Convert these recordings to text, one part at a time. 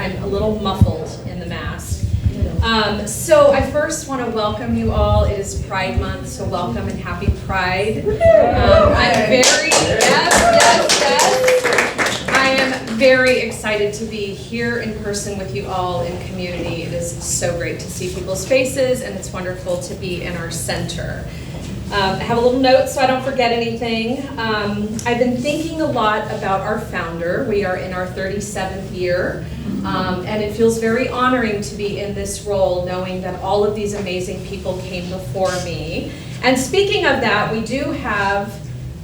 I'm a little muffled in the mask. So I first want to welcome you all. It is Pride Month, so welcome and happy Pride. I am very excited to be here in person with you all in community. It is so great to see people's faces, and it's wonderful to be in our center. I have a little note so I don't forget anything. I've been thinking a lot about our founder. We are in our 37th year, and it feels very honoring to be in this role, knowing that all of these amazing people came before me. And speaking of that, we do have,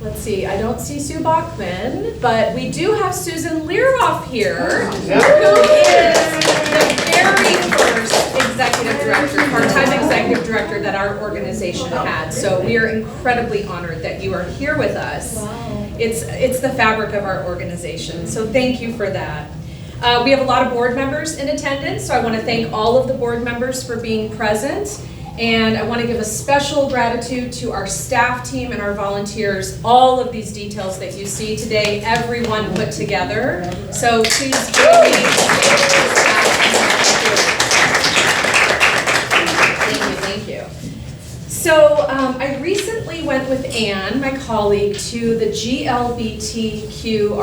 let's see, I don't see Sue Bachman, but we do have Susan Learoff here, who is the very first executive director, part-time executive director that our organization had. So we are incredibly honored that you are here with us. Wow. It's the fabric of our organization, so thank you for that. We have a lot of board members in attendance, so I want to thank all of the board members for being present. And I want to give a special gratitude to our staff team and our volunteers. All of these details that you see today, everyone put together. So please join me. Thank you. So I recently went with Anne, my colleague, to the GLBT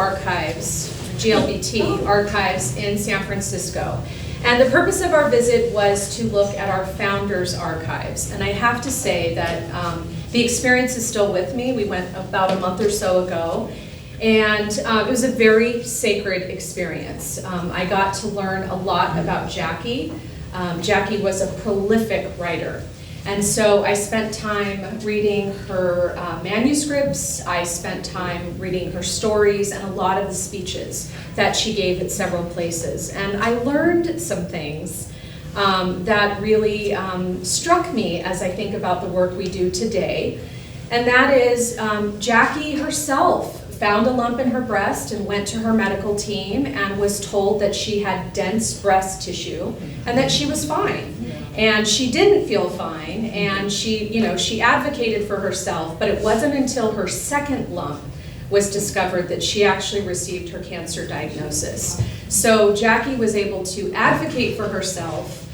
archives in San Francisco. And the purpose of our visit was to look at our founders' archives. And I have to say that the experience is still with me. We went about a month or so ago. And it was a very sacred experience. I got to learn a lot about Jackie. Jackie was a prolific writer. And so I spent time reading her manuscripts, I spent time reading her stories and a lot of the speeches that she gave at several places. And I learned some things that really struck me as I think about the work we do today. And that is Jackie herself found a lump in her breast and went to her medical team and was told that she had dense breast tissue and that she was fine. And she didn't feel fine, and she advocated for herself, but it wasn't until her second lump was discovered that she actually received her cancer diagnosis. So Jackie was able to advocate for herself,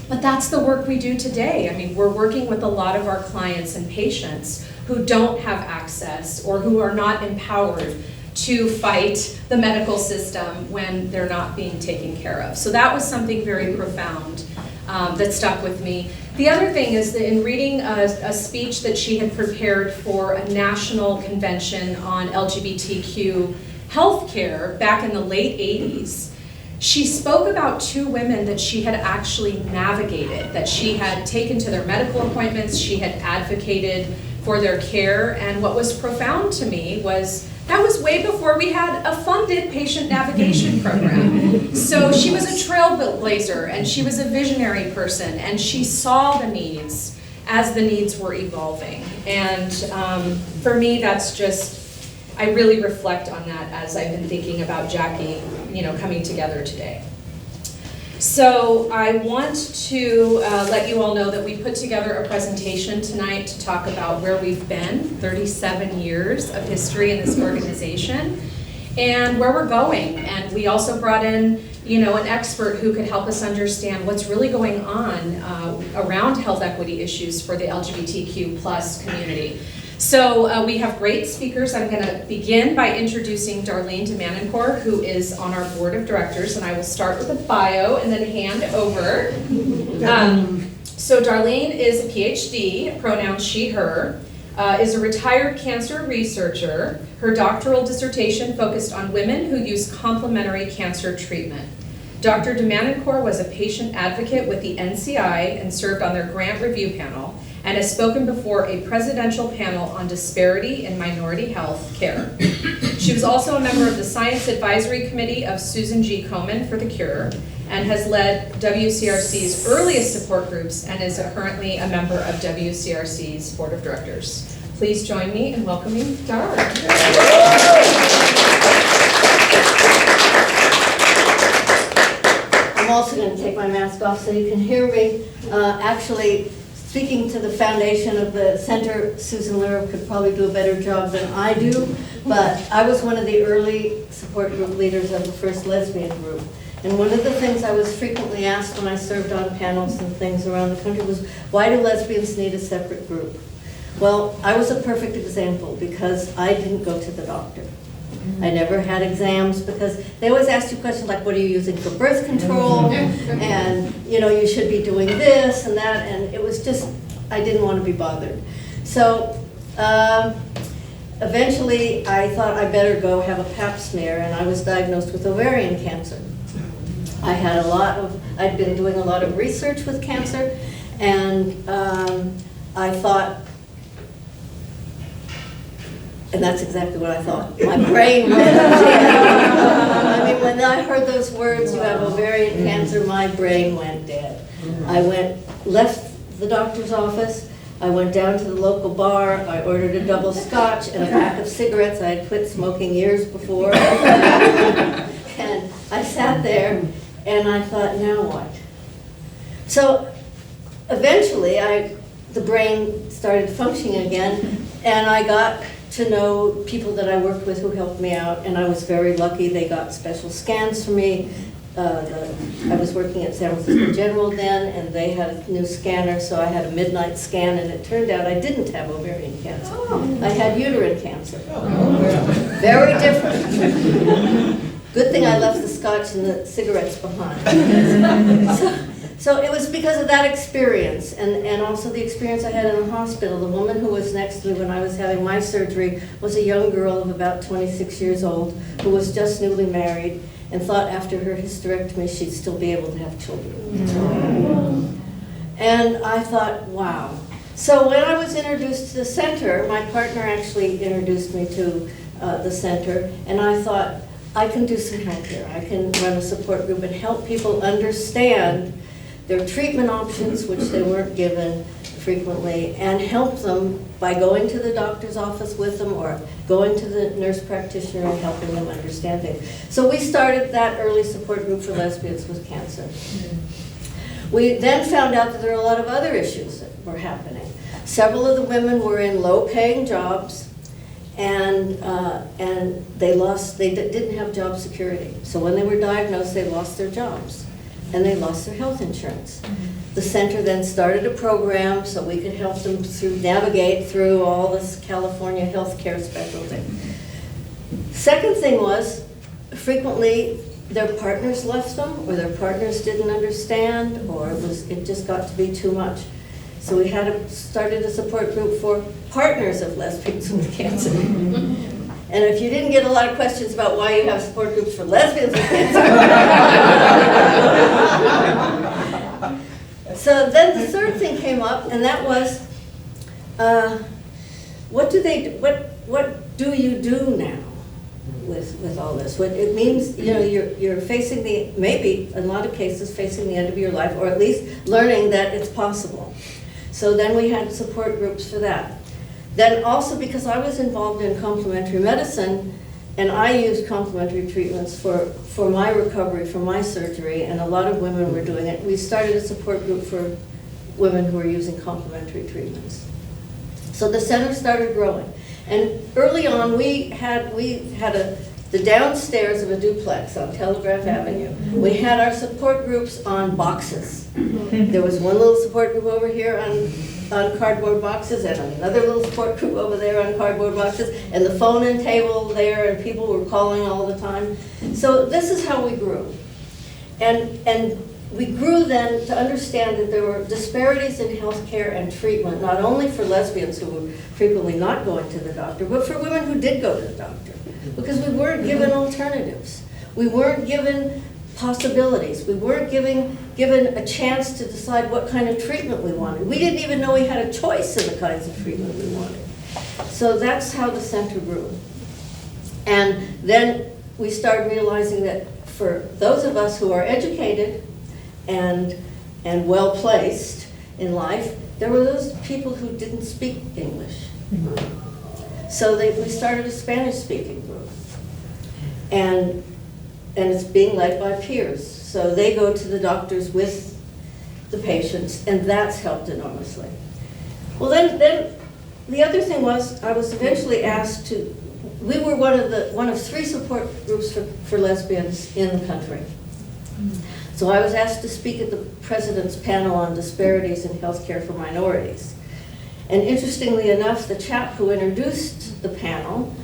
but that's the work we do today. I mean, we're working with a lot of our clients and patients who don't have access or who are not empowered to fight the medical system when they're not being taken care of. So that was something very profound that stuck with me. The other thing is that in reading a speech that she had prepared for a national convention on LGBTQ healthcare back in the late 80s, she spoke about two women that she had actually navigated, that she had taken to their medical appointments, she had advocated for their care, and what was profound to me was that was way before we had a funded patient navigation program. So she was a trailblazer, and she was a visionary person, and she saw the needs as the needs were evolving. And for me, that's just, I really reflect on that as I've been thinking about Jackie, coming together today. So I want to let you all know that we put together a presentation tonight to talk about where we've been, 37 years of history in this organization, and where we're going. And we also brought in, an expert who could help us understand what's really going on around health equity issues for the LGBTQ+ community. So we have great speakers. I'm going to begin by introducing Darlene DeManincor, who is on our board of directors, and I will start with a bio and then hand over. So Darlene is a PhD, pronouns she, her, is a retired cancer researcher. Her doctoral dissertation focused on women who use complementary cancer treatment. Dr. DeManincor was a patient advocate with the NCI and served on their grant review panel, and has spoken before a presidential panel on disparity in minority health care. She was also a member of the Science Advisory Committee of Susan G. Komen for the Cure, and has led WCRC's earliest support groups, and is currently a member of WCRC's board of directors. Please join me in welcoming Dar. I'm also going to take my mask off so you can hear me. Actually, speaking to the foundation of the center, Susan Learoff could probably do a better job than I do, but I was one of the early support group leaders of the first lesbian group. And one of the things I was frequently asked when I served on panels and things around the country was, why do lesbians need a separate group? Well, I was a perfect example because I didn't go to the doctor. I never had exams because they always ask you questions like, what are you using for birth control? And, you know, you should be doing this and that. And it was just, I didn't want to be bothered. So eventually I thought I better go have a pap smear, and I was diagnosed with ovarian cancer. I'd been doing a lot of research with cancer, and I thought, and that's exactly what I thought. My brain went dead. I mean, when I heard those words, you have ovarian cancer, my brain went dead. I left the doctor's office, I went down to the local bar, I ordered a double scotch and a pack of cigarettes. I had quit smoking years before. And I sat there and I thought, now what? So eventually the brain started functioning again, and I got to know people that I worked with who helped me out, and I was very lucky. They got special scans for me. I was working at San Francisco General then, and they had a new scanner, so I had a midnight scan, and it turned out I didn't have ovarian cancer. I had uterine cancer. Very different. Good thing I left the scotch and the cigarettes behind. So it was because of that experience, and also the experience I had in the hospital. The woman who was next to me when I was having my surgery was a young girl of about 26 years old who was just newly married and thought after her hysterectomy she'd still be able to have children. And I thought, wow. So when I was introduced to the center, my partner actually introduced me to the center, and I thought, I can do some help here. I can run a support group and help people understand their treatment options, which they weren't given frequently, and help them by going to the doctor's office with them or going to the nurse practitioner and helping them understand things. So we started that early support group for lesbians with cancer. We then found out that there were a lot of other issues that were happening. Several of the women were in low-paying jobs, and they didn't have job security. So when they were diagnosed, they lost their jobs, and they lost their health insurance. The center then started a program so we could help them navigate through all this California healthcare specialty. Second thing was, frequently their partners left them, or their partners didn't understand, or it just got to be too much. So we started a support group for partners of lesbians with cancer. And if you didn't get a lot of questions about why you have support groups for lesbians with cancer. So then the third thing came up, and that was, what do you do now with all this? What it means, you know, you're facing maybe in a lot of cases facing the end of your life, or at least learning that it's possible. So then we had support groups for that. Then also, because I was involved in complementary medicine, and I used complementary treatments for my recovery from my surgery, and a lot of women were doing it, we started a support group for women who were using complementary treatments. So the center started growing. And early on, we had the downstairs of a duplex on Telegraph Avenue. We had our support groups on boxes. There was one little support group over here on cardboard boxes, and another little support group over there on cardboard boxes, and the phone-in table there, and people were calling all the time. So this is how we grew. And we grew then to understand that there were disparities in healthcare and treatment, not only for lesbians who were frequently not going to the doctor, but for women who did go to the doctor, because we weren't given alternatives. We weren't given possibilities. We weren't given a chance to decide what kind of treatment we wanted. We didn't even know we had a choice in the kinds of treatment we wanted. So that's how the center grew. And then we started realizing that for those of us who are educated and well-placed in life, there were those people who didn't speak English. So we started a Spanish-speaking group. And it's being led by peers. So they go to the doctors with the patients, and that's helped enormously. Well, then the other thing was, I was eventually asked to, we were one of 3 support groups for lesbians in the country. So I was asked to speak at the President's panel on disparities in healthcare for minorities. And interestingly enough, the chap who introduced the panel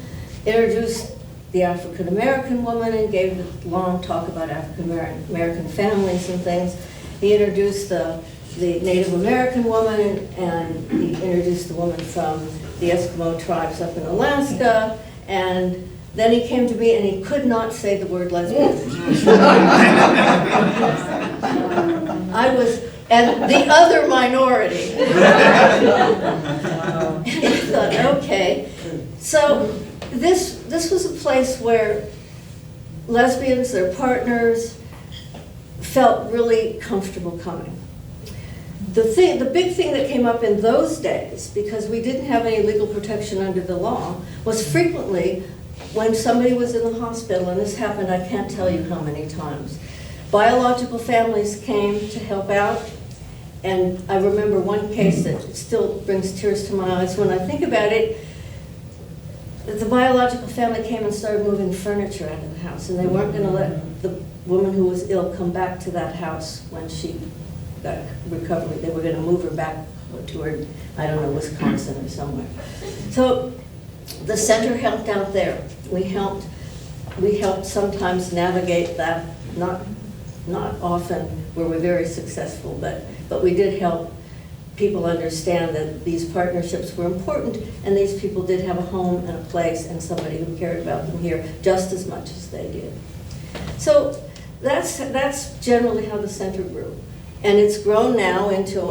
introduced the African American woman and gave a long talk about African American families and things. He introduced the Native American woman, and he introduced the woman from the Eskimo tribes up in Alaska, and then he came to me and he could not say the word lesbian. I was, and the other minority. I thought, okay. So this was a place where lesbians, their partners, felt really comfortable coming. The big thing that came up in those days, because we didn't have any legal protection under the law, was frequently when somebody was in the hospital, and this happened I can't tell you how many times, biological families came to help out. And I remember one case that still brings tears to my eyes when I think about it. The biological family came and started moving furniture out of the house, and they weren't going to let the woman who was ill come back to that house when she got recovery. They were going to move her back toward, I don't know, Wisconsin or somewhere. So the center helped out there. We helped sometimes navigate that. Not often were we very successful, but we did help people understand that these partnerships were important, and these people did have a home and a place and somebody who cared about them here just as much as they did. So that's generally how the center grew. And it's grown now into,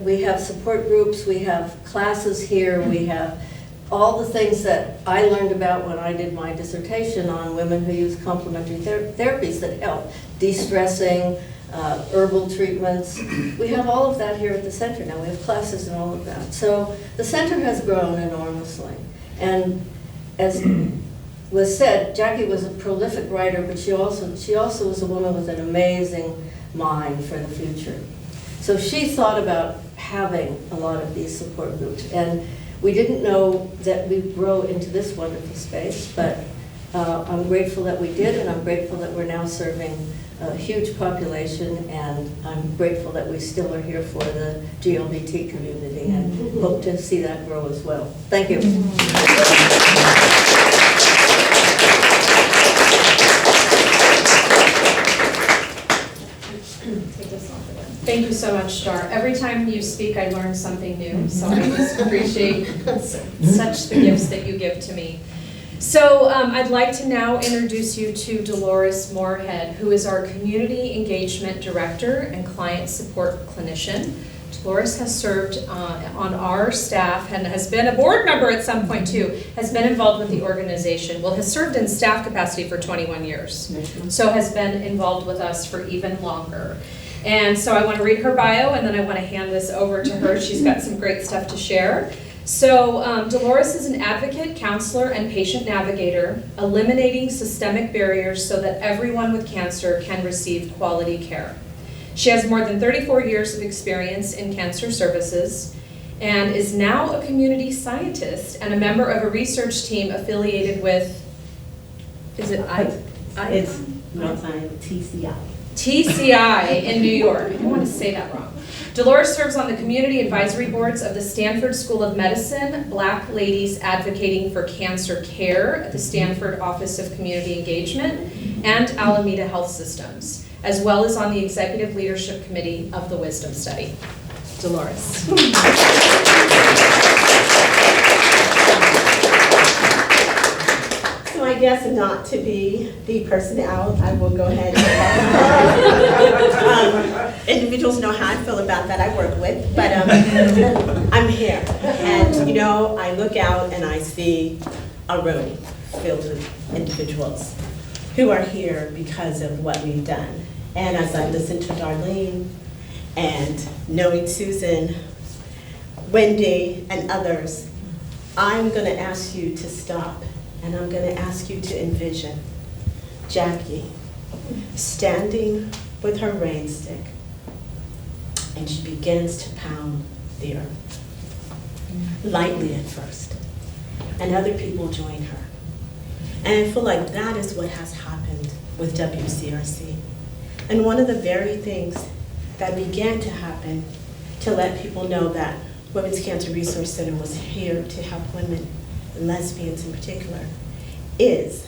we have support groups, we have classes here, we have all the things that I learned about when I did my dissertation on women who use complementary therapies that help, de-stressing, herbal treatments. We have all of that here at the center now. We have classes and all of that. So the center has grown enormously. And as was said, Jackie was a prolific writer, but she also was a woman with an amazing mind for the future. So she thought about having a lot of these support groups. And we didn't know that we'd grow into this wonderful space, but I'm grateful that we did, and I'm grateful that we're now serving a huge population, and I'm grateful that we still are here for the GLBT community, and hope to see that grow as well. Thank you. Thank you so much, Dar. Every time you speak, I learn something new, so I just appreciate such the gifts that you give to me. So I'd like to now introduce you to Dolores Moorehead, who is our Community Engagement Director and Client Support Clinician. Dolores has served on our staff and has been a board member at some point too, has been involved with the organization, well, has served in staff capacity for 21 years, so has been involved with us for even longer. And so I want to read her bio, and then I want to hand this over to her. She's got some great stuff to share. So Dolores is an advocate, counselor, and patient navigator, eliminating systemic barriers so that everyone with cancer can receive quality care. She has more than 34 years of experience in cancer services and is now a community scientist and a member of a research team affiliated with, is it It's not science, TCI. TCI in New York. I don't want to say that wrong. Dolores serves on the community advisory boards of the Stanford School of Medicine, Black Ladies Advocating for Cancer Care at the Stanford Office of Community Engagement, and Alameda Health Systems, as well as on the Executive Leadership Committee of the Wisdom Study. Dolores. So I guess not to be the person out, I will go ahead and individuals know how I feel about that I work with, but I'm here. And you know, I look out and I see a room filled with individuals who are here because of what we've done. And as I listen to Darlene and knowing Susan, Wendy, and others, I'm going to ask you to stop. And I'm going to ask you to envision Jackie standing with her rain stick, and she begins to pound the earth, lightly at first, and other people join her. And I feel like that is what has happened with WCRC. And one of the very things that began to happen to let people know that Women's Cancer Resource Center was here to help women, and lesbians in particular, is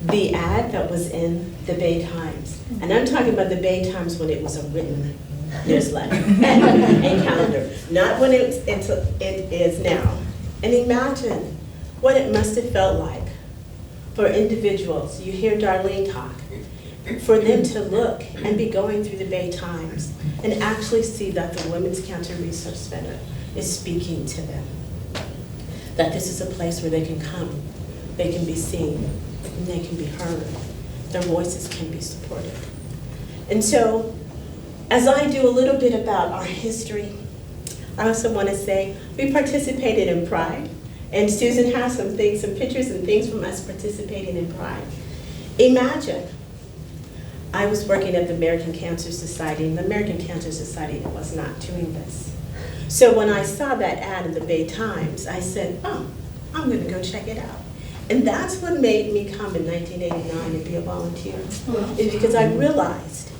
the ad that was in the Bay Times. And I'm talking about the Bay Times when it was a written newsletter and calendar, not when it is now. And imagine what it must have felt like for individuals, you hear Darlene talk, for them to look and be going through the Bay Times and actually see that the Women's Cancer Resource Center is speaking to them. That this is a place where they can come, they can be seen, and they can be heard. Their voices can be supported. And so, as I do a little bit about our history, I also want to say we participated in Pride, and Susan has some things, some pictures and things from us participating in Pride. Imagine, I was working at the American Cancer Society, and the American Cancer Society was not doing this. So when I saw that ad in the Bay Times, I said, oh, I'm going to go check it out. And that's what made me come in 1989 and be a volunteer, is because I realized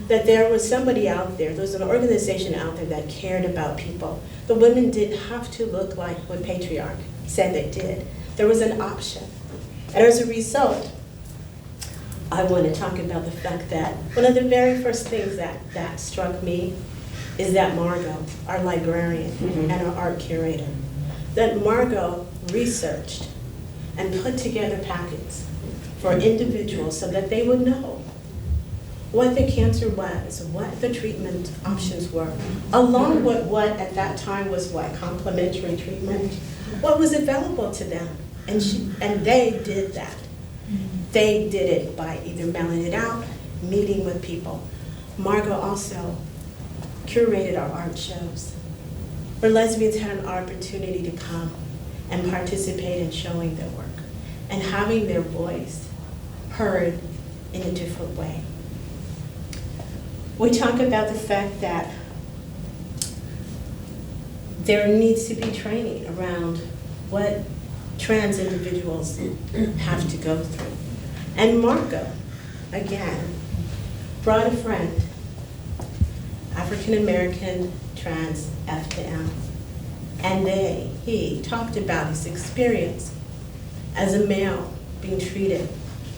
that there was somebody out there, there was an organization out there that cared about people. The women didn't have to look like what Patriarch said they did. There was an option. And as a result, I want to talk about the fact that one of the very first things that struck me is that Margot, our librarian and our art curator, that Margot researched and put together packets for individuals so that they would know what the cancer was, what the treatment options were, along with what at that time was what, complementary treatment, what was available to them. And they did that. They did it by either mailing it out, meeting with people. Margot also curated our art shows, where lesbians had an opportunity to come and participate in showing their work and having their voice heard in a different way. We talk about the fact that there needs to be training around what trans individuals have to go through. And Margot, again, brought a friend, African American trans F to M, and he talked about his experience as a male being treated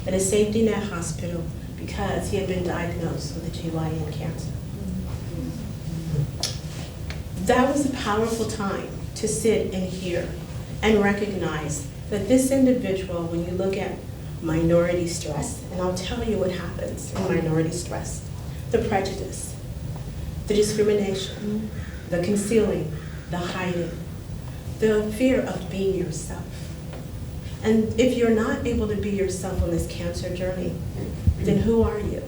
at a safety net hospital because he had been diagnosed with a GYN cancer. That was a powerful time to sit and hear and recognize that this individual, when you look at minority stress, and I'll tell you what happens in minority stress, the prejudice, the discrimination, the concealing, the hiding, the fear of being yourself. And if you're not able to be yourself on this cancer journey, then who are you?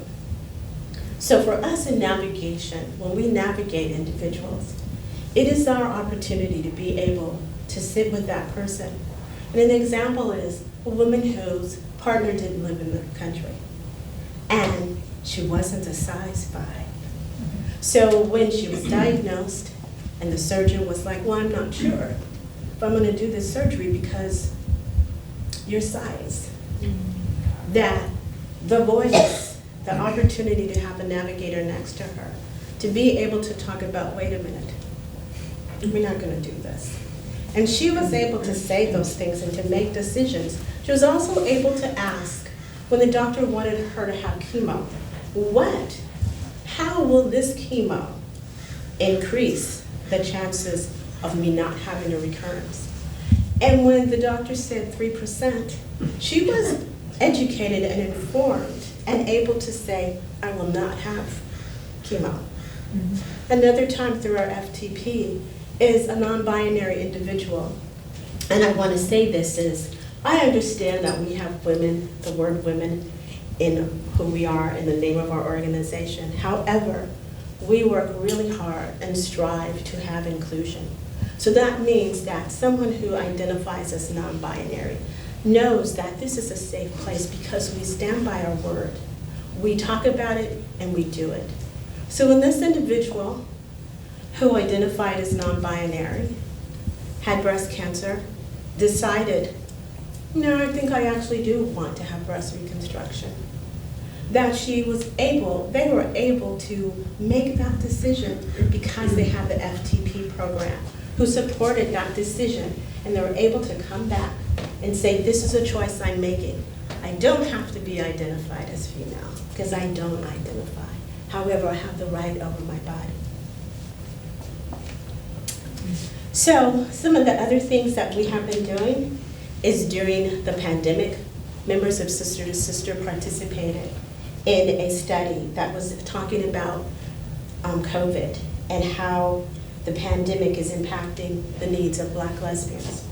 So for us in navigation, when we navigate individuals, it is our opportunity to be able to sit with that person. And an example is a woman whose partner didn't live in the country, and she wasn't a size 5. So when she was diagnosed, and the surgeon was like, well, I'm not sure if I'm gonna do this surgery because your size. That the voice, the opportunity to have a navigator next to her, to be able to talk about, wait a minute, we're not gonna do this. And she was able to say those things and to make decisions. She was also able to ask, when the doctor wanted her to have chemo, how will this chemo increase the chances of me not having a recurrence? And when the doctor said 3%, she was educated and informed and able to say, I will not have chemo. Another time through our FTP is a non-binary individual. And I want to say this is, I understand that we have women, the word women, in who we are in the name of our organization. However, we work really hard and strive to have inclusion. So that means that someone who identifies as non-binary knows that this is a safe place because we stand by our word. We talk about it and we do it. So when this individual who identified as non-binary had breast cancer, decided, no, I think I actually do want to have breast reconstruction. that they were able to make that decision because they have the FTP program, who supported that decision, and they were able to come back and say, this is a choice I'm making. I don't have to be identified as female, because I don't identify. However, I have the right over my body. So some of the other things that we have been doing is during the pandemic, members of Sister to Sister participated in a study that was talking about COVID and how the pandemic is impacting the needs of Black lesbians.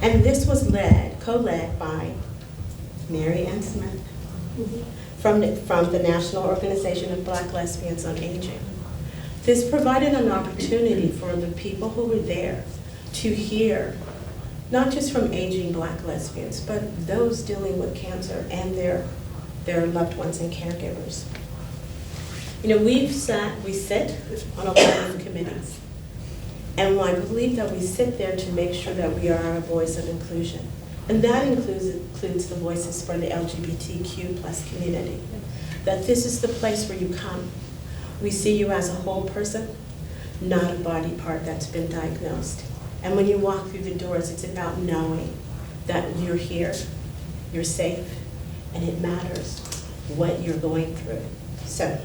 And this was co-led by Mary Ann Smith from the National Organization of Black Lesbians on Aging. This provided an opportunity for the people who were there to hear, not just from aging Black lesbians, but those dealing with cancer and their loved ones and caregivers. You know, we sit on a lot of committees, and I believe that we sit there to make sure that we are a voice of inclusion. And that includes the voices for the LGBTQ plus community. That this is the place where you come. We see you as a whole person, not a body part that's been diagnosed. And when you walk through the doors, it's about knowing that you're here, you're safe, and it matters what you're going through. So,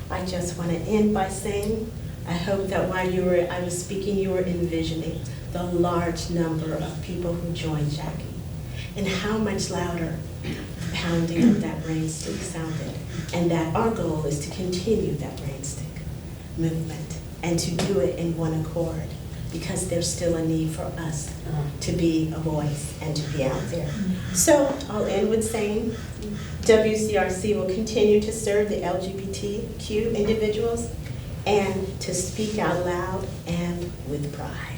I just want to end by saying, I hope that while I was speaking, you were envisioning the large number of people who joined Jackie, and how much louder the pounding of that brain stick sounded, and that our goal is to continue that brain stick movement and to do it in one accord, because there's still a need for us to be a voice and to be out there. So I'll end with saying WCRC will continue to serve the LGBTQ individuals and to speak out loud and with pride.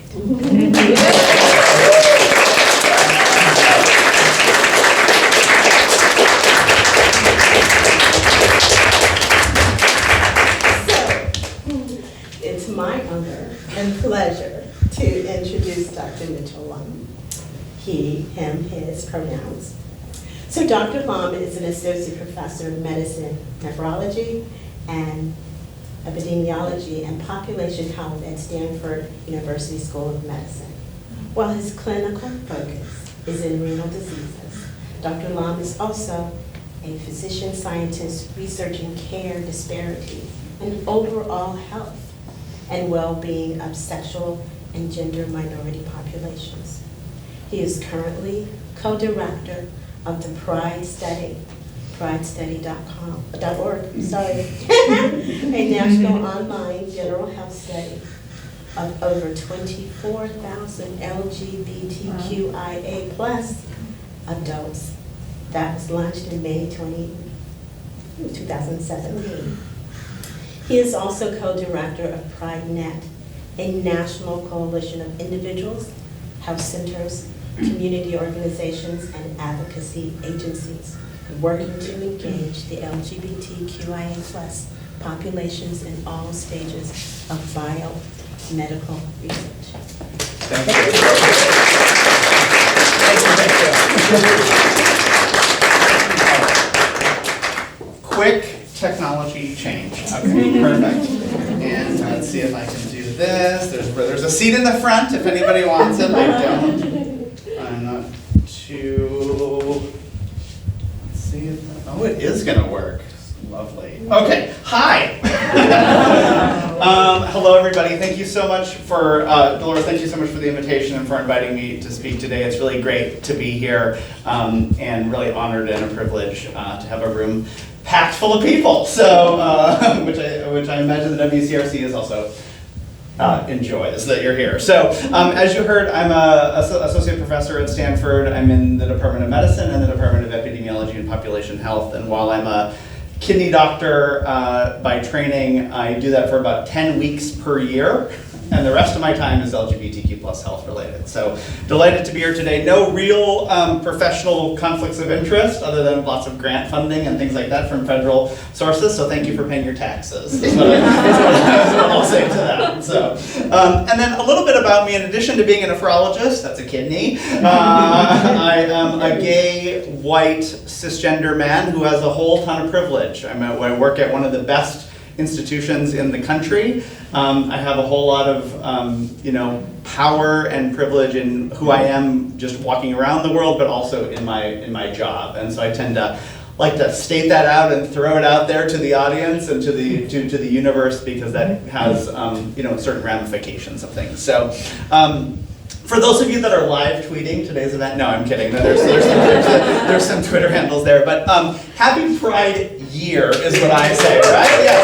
It's my honor and pleasure to introduce Dr. Mitch Lunn. He, him, his pronouns. So Dr. Lunn is an associate professor of medicine, nephrology, and epidemiology and population health at Stanford University School of Medicine. While his clinical focus is in renal diseases, Dr. Lunn is also a physician scientist researching care disparities and overall health and well-being of sexual and gender minority populations. He is currently co-director of the PRIDE study, PRIDEstudy.org, a national online general health study of over 24,000 LGBTQIA plus adults. That was launched in May 2017. He is also co-director of PRIDEnet, a national coalition of individuals, health centers, community organizations, and advocacy agencies working to engage the LGBTQIA plus populations in all stages of biomedical research. Thank you. Quick technology change. Okay, perfect. And let's see if I can do this. There's a seat in the front if anybody wants it. I don't. I'm not too. Let's see if oh, it is going to work. Lovely. Okay. Hi. Hello, everybody. Thank you so much for Dolores. Thank you so much for the invitation and for inviting me to speak today. It's really great to be here, and really honored and a privilege to have a room packed full of people. So, which I imagine the WCRC is also enjoys that you're here. So, as you heard, I'm a associate professor at Stanford. I'm in the Department of Medicine and the Department of Epidemiology and Population Health. And while I'm a kidney doctor by training, I do that for about 10 weeks per year. and the rest of my time is LGBTQ plus health related. So delighted to be here today. No real professional conflicts of interest other than lots of grant funding and things like that from federal sources. So thank you for paying your taxes. Is what I'll say to that. So, and then a little bit about me. In addition to being a nephrologist, that's a kidney, I am a gay, white, cisgender man who has a whole ton of privilege. I work at one of the best institutions in the country. I have a whole lot of power and privilege in who I am just walking around the world, but also in my job. And so I tend to like to state that out and throw it out there to the audience and to the universe, because that has certain ramifications of things. So for those of you that are live tweeting today's event, no, I'm kidding. There's some Twitter handles there, but happy Pride Year is what I say, right? Yeah.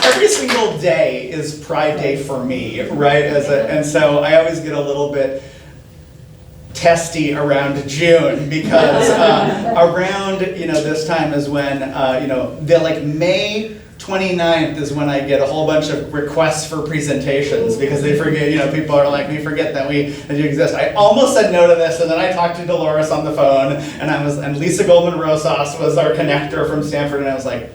Every single day is Pride Day for me, right? And so I always get a little bit testy around June, because around this time is when May 29th is when I get a whole bunch of requests for presentations, because they forget, people are like, we forget that you exist. I almost said no to this, and then I talked to Dolores on the phone, and Lisa Goldman Rosas was our connector from Stanford, and I was like,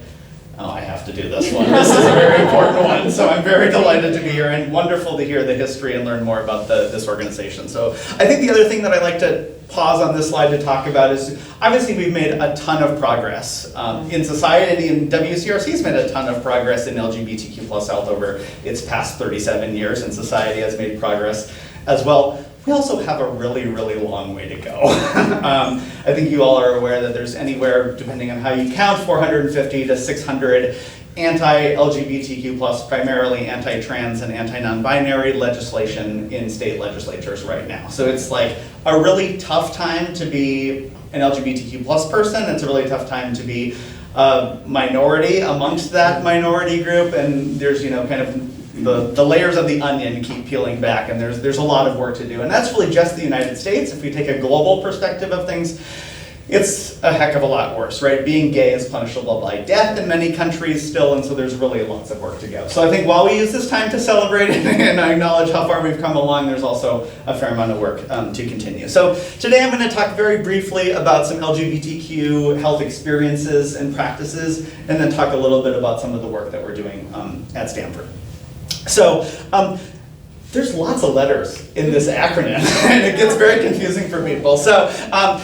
oh, I have to do this one. This is a very important one. So I'm very delighted to be here, and wonderful to hear the history and learn more about this organization. So I think the other thing that I like to pause on this slide to talk about is, obviously we've made a ton of progress in society, and WCRC has made a ton of progress in LGBTQ plus health over its past 37 years, and society has made progress as well. We also have a really, really long way to go. I think you all are aware that there's anywhere, depending on how you count, 450 to 600 anti-LGBTQ plus, primarily anti-trans and anti-non-binary legislation in state legislatures right now. So it's like a really tough time to be an LGBTQ plus person. It's a really tough time to be a minority amongst that minority group, and there's kind of the layers of the onion keep peeling back, and there's a lot of work to do. And that's really just the United States. If we take a global perspective of things, it's a heck of a lot worse, right? Being gay is punishable by death in many countries still, and so there's really lots of work to go. So I think while we use this time to celebrate and acknowledge how far we've come along, there's also a fair amount of work to continue. So today I'm going to talk very briefly about some LGBTQ health experiences and practices, and then talk a little bit about some of the work that we're doing at Stanford. So there's lots of letters in this acronym, and it gets very confusing for people. So I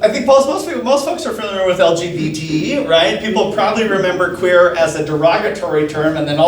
think most folks are familiar with LGBT, right? People probably remember queer as a derogatory term, and then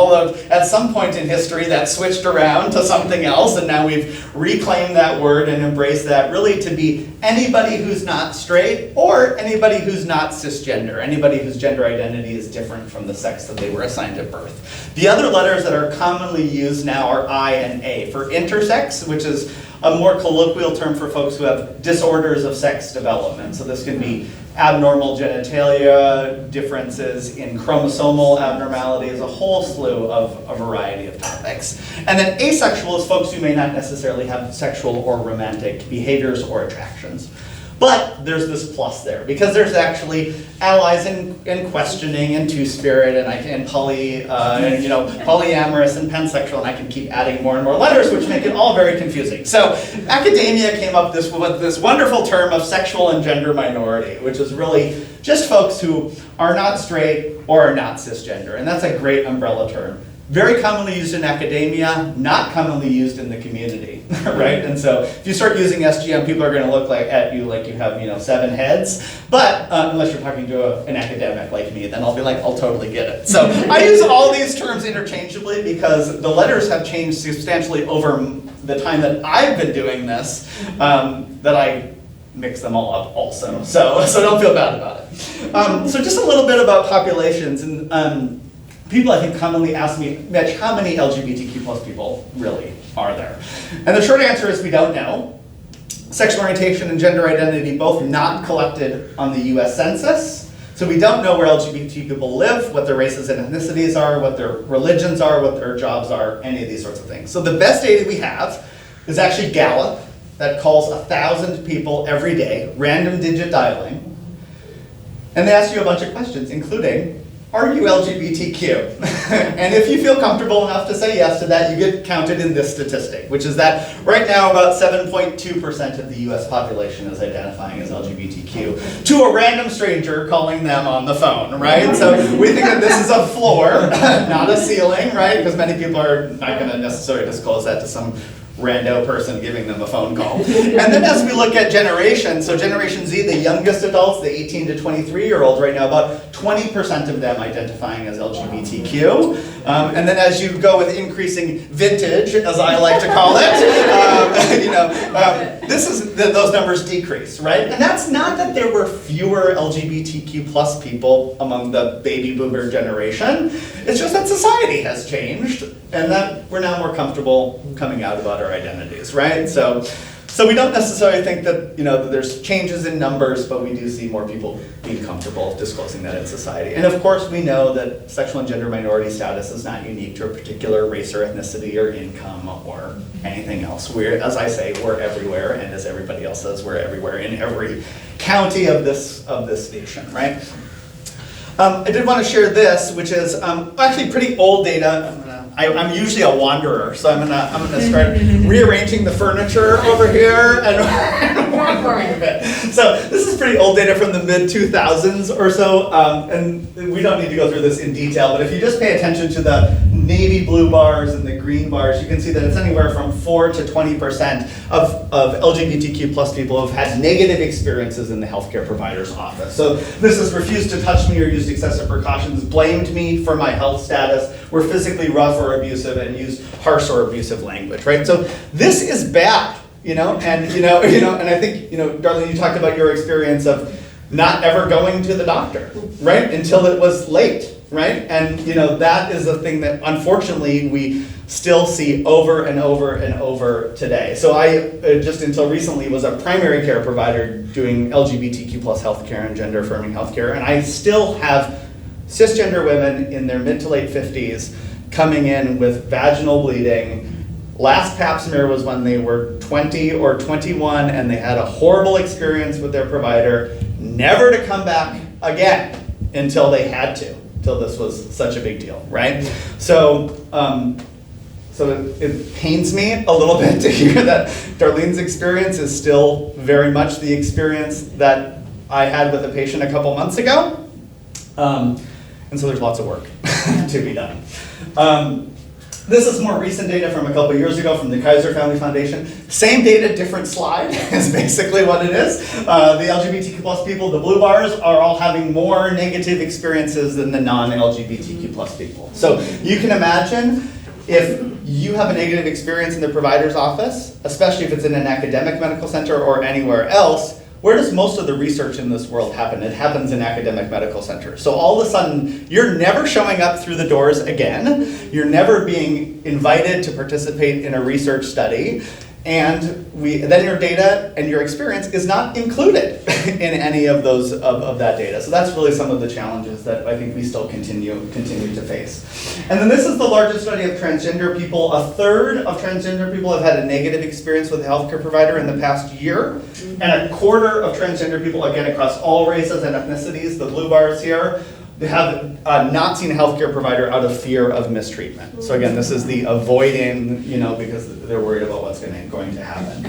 at some point in history that switched around to something else, and now we've reclaimed that word and embraced that really to be anybody who's not straight or anybody who's not cisgender, anybody whose gender identity is different from the sex that they were assigned at birth. The other letters that are commonly used now are I and A. For intersex, which is a more colloquial term for folks who have disorders of sex development. So this can be abnormal genitalia, differences in chromosomal abnormalities, a whole slew of a variety of topics. And then asexual is folks who may not necessarily have sexual or romantic behaviors or attractions. But there's this plus there, because there's actually allies in questioning and two-spirit and polyamorous and pansexual, and I can keep adding more and more letters, which make it all very confusing. So academia came up with this wonderful term of sexual and gender minority, which is really just folks who are not straight or are not cisgender, and that's a great umbrella term. Very commonly used in academia, not commonly used in the community, right? And so if you start using SGM, people are going to look at you like you have 7 heads. But unless you're talking to an academic like me, then I'll be like, I'll totally get it. So I use all these terms interchangeably because the letters have changed substantially over the time that I've been doing this, that I mix them all up also. So don't feel bad about it. So just a little bit about populations. And people, I think, commonly ask me, Mitch, how many LGBTQ plus people really are there? And the short answer is we don't know. Sexual orientation and gender identity both not collected on the US Census. So we don't know where LGBT people live, what their races and ethnicities are, what their religions are, what their jobs are, any of these sorts of things. So the best data we have is actually Gallup, that calls 1,000 people every day, random digit dialing. And they ask you a bunch of questions, including, are you LGBTQ? And if you feel comfortable enough to say yes to that, you get counted in this statistic, which is that right now about 7.2% of the US population is identifying as LGBTQ to a random stranger calling them on the phone, right? So we think that this is a floor, not a ceiling, right? Because many people are not going to necessarily disclose that to some rando person giving them a phone call. And then as we look at generations, so Generation Z, the youngest adults, the 18 to 23-year-olds right now, about 20% of them identifying as LGBTQ. And then as you go with increasing vintage, as I like to call it, those numbers decrease, right? And that's not that there were fewer LGBTQ plus people among the baby boomer generation. It's just that society has changed and that we're now more comfortable coming out about our identities, right? So we don't necessarily think that, that there's changes in numbers, but we do see more people being comfortable disclosing that in society. And of course, we know that sexual and gender minority status is not unique to a particular race or ethnicity or income or anything else. As I say, we're everywhere, and as everybody else says, we're everywhere in every county of this nation, right? I did want to share this, which is actually pretty old data. I'm usually a wanderer, so I'm gonna start rearranging the furniture over here and so this is pretty old data from the mid-2000s or so, and we don't need to go through this in detail, but if you just pay attention to the navy blue bars and the green bars, you can see that it's anywhere from 4 to 20% of LGBTQ plus people have had negative experiences in the healthcare provider's office. So this is refused to touch me or used excessive precautions, blamed me for my health status, were physically rough or abusive, and used harsh or abusive language, right? So this is bad, and I think, Darlene, you talked about your experience of not ever going to the doctor, right? Until it was late, right? And, that is a thing that unfortunately we still see over and over and over today. So I, just until recently, was a primary care provider doing LGBTQ plus healthcare and gender affirming healthcare, and I still have cisgender women in their mid to late 50s coming in with vaginal bleeding. Last pap smear was when they were 20 or 21 and they had a horrible experience with their provider, never to come back again until they had to, till this was such a big deal, right? So it pains me a little bit to hear that Darlene's experience is still very much the experience that I had with a patient a couple months ago. And so there's lots of work to be done. This is more recent data from a couple years ago from the Kaiser Family Foundation. Same data, different slide is basically what it is. The LGBTQ plus people, the blue bars, are all having more negative experiences than the non-LGBTQ plus people. So you can imagine if you have a negative experience in the provider's office, especially if it's in an academic medical center or anywhere else, where does most of the research in this world happen? It happens in academic medical centers. So all of a sudden, you're never showing up through the doors again. You're never being invited to participate in a research study. And then your data and your experience is not included in any of those of that data. So that's really some of the challenges that I think we still continue to face. And then this is the largest study of transgender people. A third of transgender people have had a negative experience with a healthcare provider in the past year. And a quarter of transgender people, again across all races and ethnicities, the blue bars here, they have not seen a healthcare provider out of fear of mistreatment. So again, this is the avoiding, because they're worried about what's going to happen.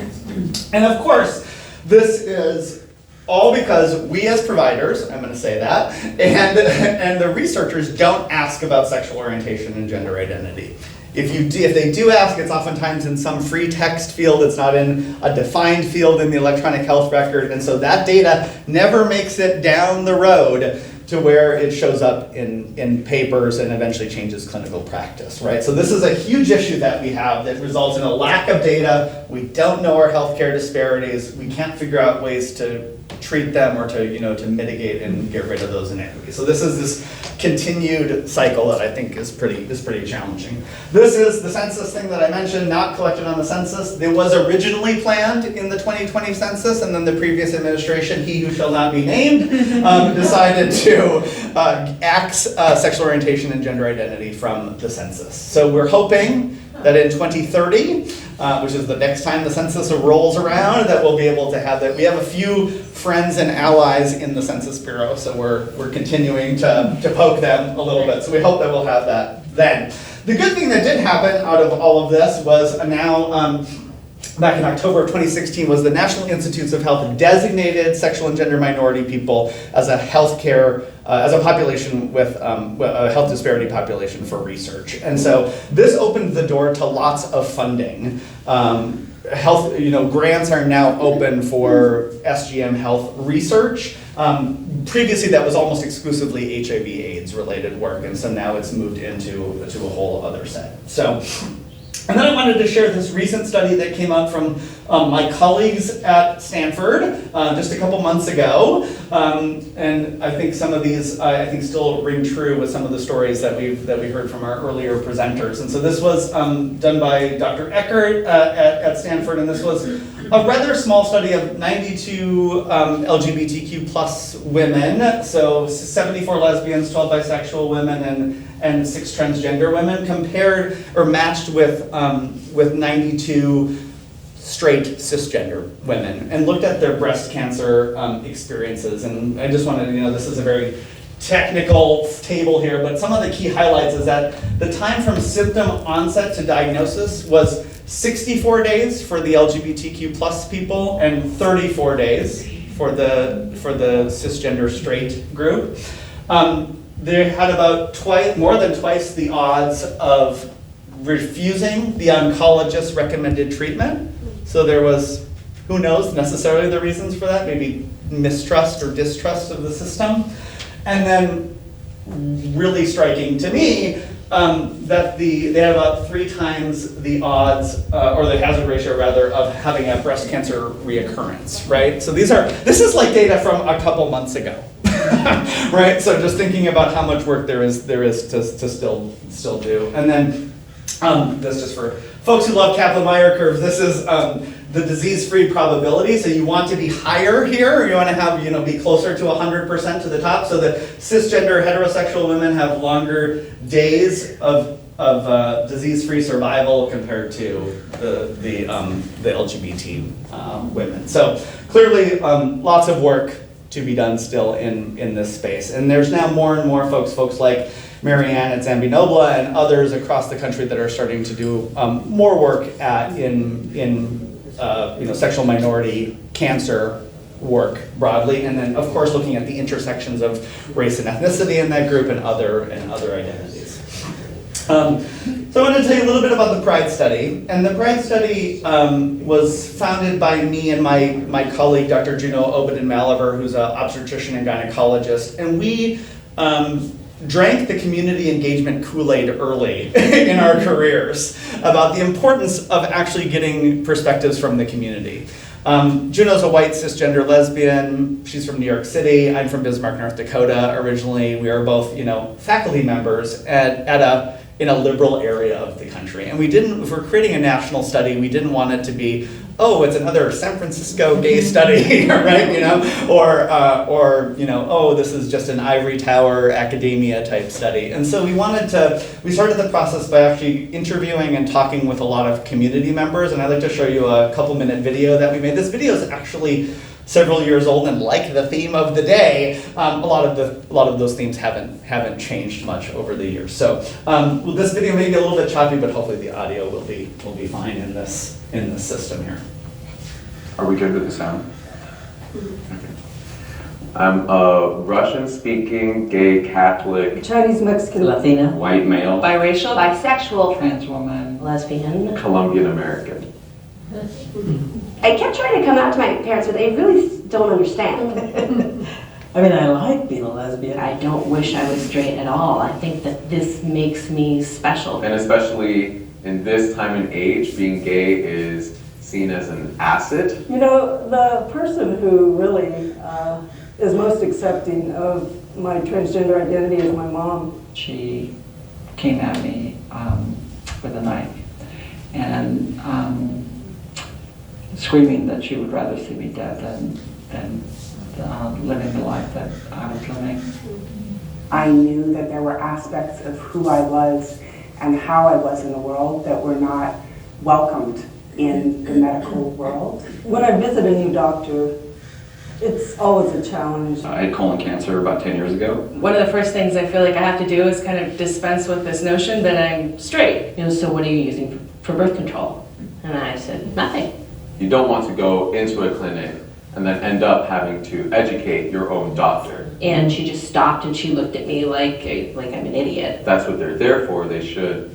And of course, this is all because we as providers, I'm going to say that, and the researchers don't ask about sexual orientation and gender identity. If they do ask, it's oftentimes in some free text field. It's not in a defined field in the electronic health record. And so that data never makes it down the road to where it shows up in papers and eventually changes clinical practice, right? So this is a huge issue that we have that results in a lack of data. We don't know our healthcare disparities. We can't figure out ways to treat them or to mitigate and get rid of those inequities. So this is this continued cycle that I think is pretty challenging. This is the census thing that I mentioned, not collected on the census. It was originally planned in the 2020 census, and then the previous administration, he who shall not be named, decided to axe sexual orientation and gender identity from the census. So we're hoping that in 2030, which is the next time the census rolls around, that we'll be able to have that. We have a few friends and allies in the Census Bureau, so we're continuing to poke them a little bit. So we hope that we'll have that then. The good thing that did happen out of all of this was now, back in October of 2016, was the National Institutes of Health designated sexual and gender minority people as a healthcare, as a population with a health disparity population for research. And so this opened the door to lots of funding. Health, grants are now open for SGM health research. Previously, that was almost exclusively HIV/AIDS related work, and so now it's moved into a whole other set. So. And then I wanted to share this recent study that came out from my colleagues at Stanford just a couple months ago. And I think some of these, still ring true with some of the stories that we heard from our earlier presenters. And so this was done by Dr. Eckert at Stanford, and this was a rather small study of 92 LGBTQ plus women, so 74 lesbians, 12 bisexual women, and 6 transgender women, compared or matched with 92 straight cisgender women, and looked at their breast cancer experiences. And I just wanted to, this is a very technical table here, but some of the key highlights is that the time from symptom onset to diagnosis was 64 days for the LGBTQ plus people and 34 days for the cisgender straight group. They had about more than twice the odds of refusing the oncologist's recommended treatment. So there was, who knows necessarily the reasons for that, maybe mistrust or distrust of the system. And then really striking to me, that they had about 3 times the odds, or the hazard ratio rather, of having a breast cancer reoccurrence, right? So this is like data from a couple months ago, right? So just thinking about how much work there is to still do. And then this just for folks who love Kaplan-Meier curves, this is the disease-free probability. So you want to be higher here, you want to have, be closer to 100% to the top. So the cisgender heterosexual women have longer days of disease-free survival compared to the LGBT women. So clearly lots of work to be done still in this space. And there's now more and more folks like Marianne at Zambinobla and others across the country that are starting to do more work in sexual minority cancer work broadly, and then of course looking at the intersections of race and ethnicity in that group and other identities. So I want to tell you a little bit about the PRIDE study, and the PRIDE study was founded by me and my colleague Dr. Juno Obadin-Maliver, who's an obstetrician and gynecologist, and we drank the community engagement Kool-Aid early in our careers about the importance of actually getting perspectives from the community. Juno's a white cisgender lesbian. She's from New York City. I'm from Bismarck, North Dakota originally. We are both, faculty members in a liberal area of the country. And if we're creating a national study, we didn't want it to be, oh, it's another San Francisco gay study, right? Oh, this is just an ivory tower academia type study. And so we started the process by actually interviewing and talking with a lot of community members. And I'd like to show you a couple-minute video that we made. This video is actually several years old, and like the theme of the day, a lot of those themes haven't changed much over the years. So this video may be a little bit choppy, but hopefully the audio will be fine in this system here. Are we good with the sound? Okay. I'm a Russian-speaking, gay, Catholic, Chinese, Mexican, Latina, white male, biracial, bisexual, trans woman, lesbian. Colombian American. I kept trying to come out to my parents, but they really don't understand. I mean, I like being a lesbian. I don't wish I was straight at all. I think that this makes me special. And especially in this time and age, being gay is seen as an asset. The person who really is most accepting of my transgender identity is my mom. She came at me with a knife and screaming that she would rather see me dead than living the life that I was living. I knew that there were aspects of who I was and how I was in the world that were not welcomed in the medical world. When I visit a new doctor, It's always a challenge. I had colon cancer about 10 years ago. One of the first things I feel like I have to do is kind of dispense with this notion that I'm straight. So what are you using for birth control? And I said, nothing. You don't want to go into a clinic and then end up having to educate your own doctor. And she just stopped and she looked at me like I'm an idiot. That's what they're there for. They should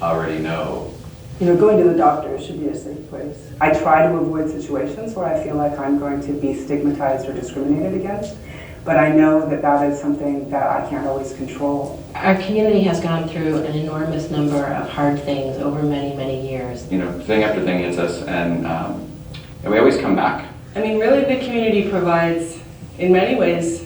already know. Going to the doctor should be a safe place. I try to avoid situations where I feel like I'm going to be stigmatized or discriminated against, but I know that that is something that I can't always control. Our community has gone through an enormous number of hard things over many, many years. Thing after thing hits us, and we always come back. I mean, really, the community provides, in many ways,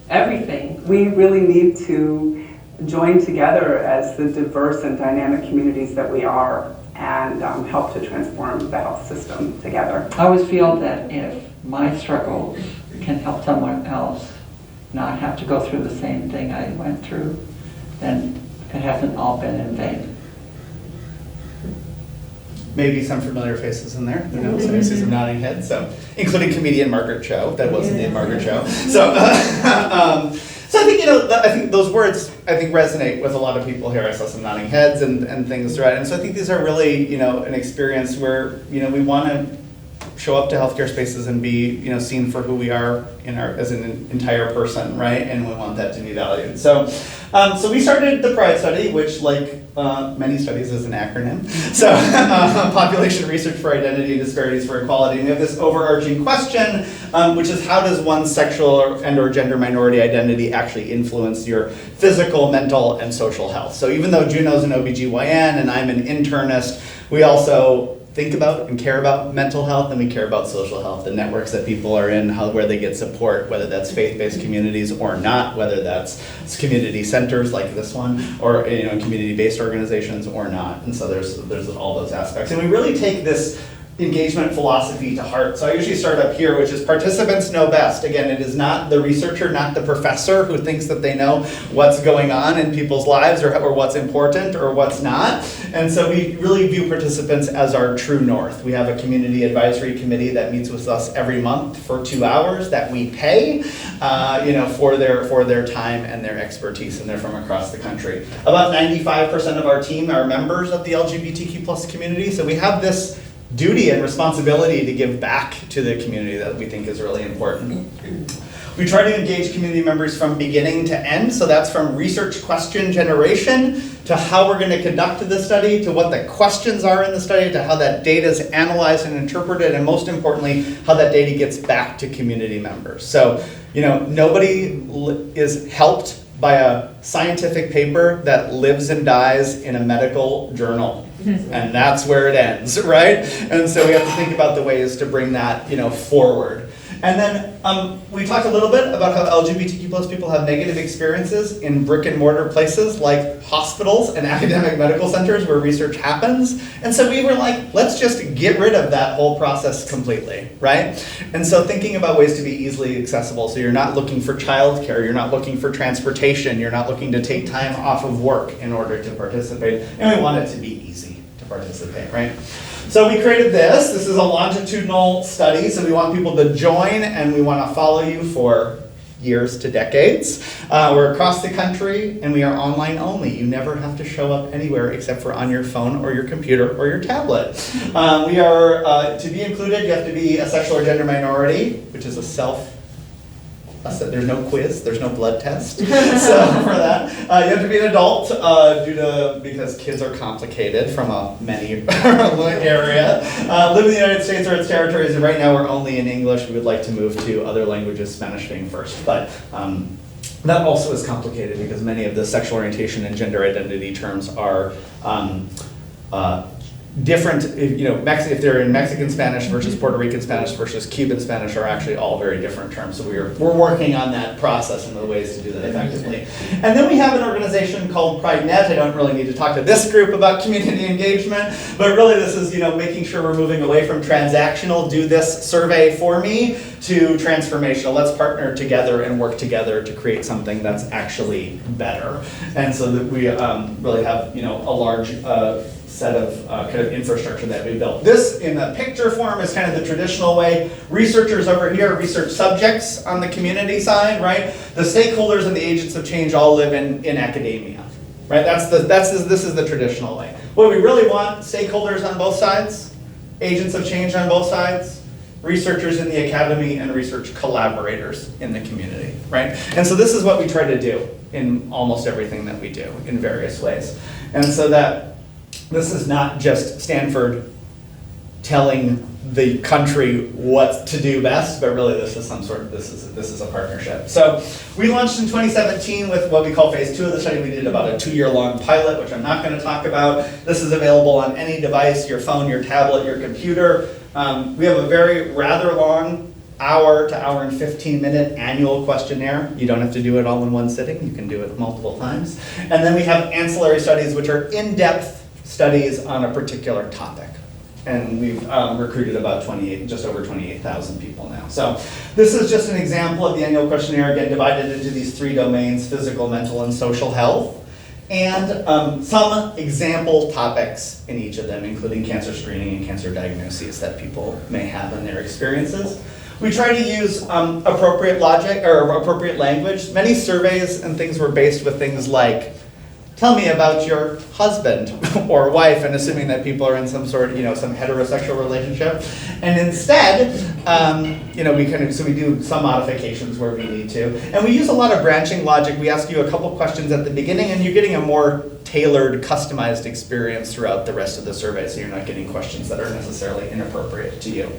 everything. We really need to join together as the diverse and dynamic communities that we are and help to transform the health system together. I always feel that if my struggle can help someone else not have to go through the same thing I went through, then it hasn't all been in vain. Maybe some familiar faces in there. Who knows? I see some nodding heads. So, including comedian Margaret Cho. That wasn't named Margaret Cho. So, so I think I think those words resonate with a lot of people here. I saw some nodding heads and things throughout. And so I think these are really an experience where we want to show up to healthcare spaces and be seen for who we are as an entire person, right? And we want that to be valued. So we started the PRIDE study, which many studies is an acronym. So Population Research for Identity, Disparities for Equality. And we have this overarching question, which is how does one's sexual and/or gender minority identity actually influence your physical, mental, and social health? So even though Juno's an OBGYN and I'm an internist, we also think about and care about mental health, and we care about social health, the networks that people are in, where they get support, whether that's faith-based communities or not, whether that's community centers like this one, or community-based organizations or not. And so there's all those aspects. And we really take this engagement philosophy to heart. So I usually start up here, which is participants know best. Again, it is not the researcher, not the professor who thinks that they know what's going on in people's lives or what's important or what's not. And so we really view participants as our true north. We have a community advisory committee that meets with us every month for 2 hours that we pay, for their time and their expertise, and they're from across the country. About 95% of our team are members of the LGBTQ+ community, so we have this duty and responsibility to give back to the community that we think is really important. We try to engage community members from beginning to end, so that's from research question generation to how we're going to conduct the study, to what the questions are in the study, to how that data is analyzed and interpreted, and most importantly, how that data gets back to community members. So, nobody is helped by a scientific paper that lives and dies in a medical journal. And that's where it ends, right? And so we have to think about the ways to bring that, forward. And then we talked a little bit about how LGBTQ+ people have negative experiences in brick and mortar places like hospitals and academic medical centers where research happens. And so we were like, let's just get rid of that whole process completely, right? And so thinking about ways to be easily accessible. So you're not looking for childcare, you're not looking for transportation, you're not looking to take time off of work in order to participate. And we want it to be easy to participate, right? So we created this. This is a longitudinal study, so we want people to join and we want to follow you for years to decades. We're across the country and we are online only. You never have to show up anywhere except for on your phone or your computer or your tablet. We are, to be included, you have to be a sexual or gender minority, which is there's no quiz, there's no blood test. So for that, you have to be an adult because kids are complicated from a many area. Live in the United States or its territories, and right now we're only in English. We would like to move to other languages, Spanish being first, but that also is complicated because many of the sexual orientation and gender identity terms are different, if they're in Mexican Spanish versus Puerto Rican Spanish versus Cuban Spanish are actually all very different terms. So we're working on that process and the ways to do that effectively. And then we have an organization called PRIDEnet. I don't really need to talk to this group about community engagement, but really this is making sure we're moving away from transactional, do this survey for me, to transformational. Let's partner together and work together to create something that's actually better. And so that we really have a large set of kind of infrastructure that we built. This, in a picture form, is kind of the traditional way. Researchers over here, research subjects on the community side, right? The stakeholders and the agents of change all live in academia, right? This is the traditional way. What we really want, stakeholders on both sides, agents of change on both sides, researchers in the academy, and research collaborators in the community, right? And so this is what we try to do in almost everything that we do in various ways. And so that this is not just Stanford telling the country what to do best, but really this is this is a partnership. So we launched in 2017 with what we call phase 2 of the study. We did about a 2-year-long pilot, which I'm not going to talk about. This is available on any device, your phone, your tablet, your computer. We have a very rather long hour to hour and 15-minute annual questionnaire. You don't have to do it all in one sitting. You can do it multiple times. And then we have ancillary studies, which are in-depth studies on a particular topic. And we've recruited about just over 28,000 people now. So this is just an example of the annual questionnaire, again, divided into these 3 domains: physical, mental, and social health. And some example topics in each of them, including cancer screening and cancer diagnoses that people may have in their experiences. We try to use appropriate logic or appropriate language. Many surveys and things were based with things like, tell me about your husband or wife, and assuming that people are in some sort of, some heterosexual relationship. And instead, we do some modifications where we need to. And we use a lot of branching logic. We ask you a couple questions at the beginning, and you're getting a more tailored, customized experience throughout the rest of the survey, so you're not getting questions that are necessarily inappropriate to you.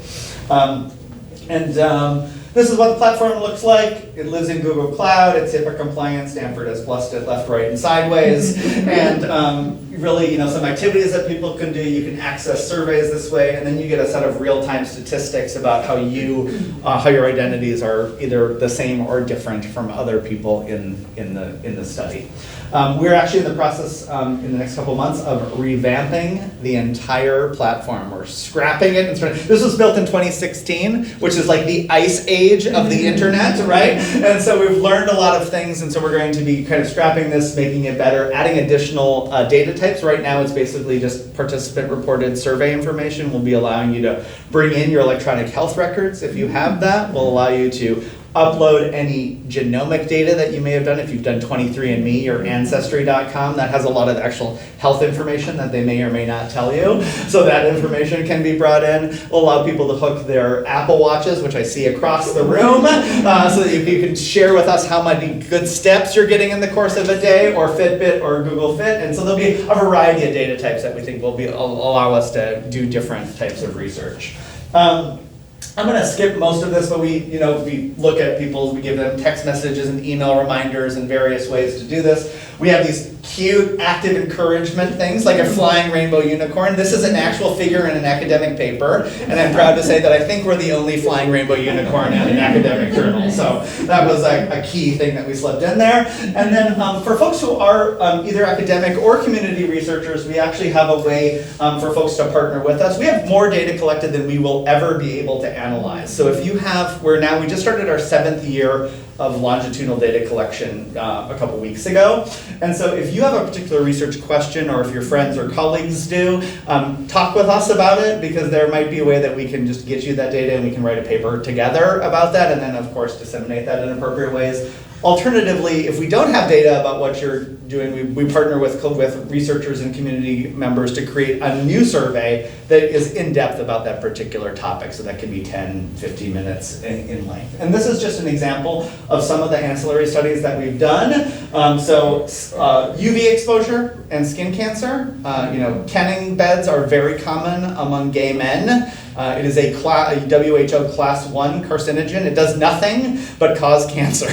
This is what the platform looks like. It lives in Google Cloud. It's HIPAA compliant. Stanford has blessed it left, right, and sideways. And really, some activities that people can do. You can access surveys this way, and then you get a set of real-time statistics about how your identities are either the same or different from other people in the study. We're actually in the process in the next couple of months of revamping the entire platform. We're scrapping it. This was built in 2016, which is like the ice age of the internet, right? And so we've learned a lot of things, and so we're going to be kind of scrapping this, making it better, adding additional data types. Right now it's basically just participant-reported survey information. We'll be allowing you to bring in your electronic health records if you have that. We'll allow you to upload any genomic data that you may have done. If you've done 23andMe or Ancestry.com, that has a lot of actual health information that they may or may not tell you. So that information can be brought in. We'll allow people to hook their Apple Watches, which I see across the room, so that you can share with us how many good steps you're getting in the course of a day, or Fitbit or Google Fit. And so there'll be a variety of data types that we think will allow us to do different types of research. I'm going to skip most of this, but we look at people, we give them text messages and email reminders and various ways to do this. We have these cute active encouragement things like a flying rainbow unicorn. This is an actual figure in an academic paper, and I'm proud to say that I think we're the only flying rainbow unicorn in an academic journal. So that was a key thing that we slipped in there. And then for folks who are either academic or community researchers, we actually have a way for folks to partner with us. We have more data collected than we will ever be able to analyze. So if you have, we just started our 7th year of longitudinal data collection a couple weeks ago. And so if you have a particular research question, or if your friends or colleagues do, talk with us about it, because there might be a way that we can just get you that data and we can write a paper together about that, and then of course disseminate that in appropriate ways. Alternatively, if we don't have data about what you're doing, we partner with researchers and community members to create a new survey that is in-depth about that particular topic. So that can be 10, 15 minutes in length. And this is just an example of some of the ancillary studies that we've done. UV exposure and skin cancer. Kenning beds are very common among gay men. It is a WHO class 1 carcinogen. It does nothing but cause cancer,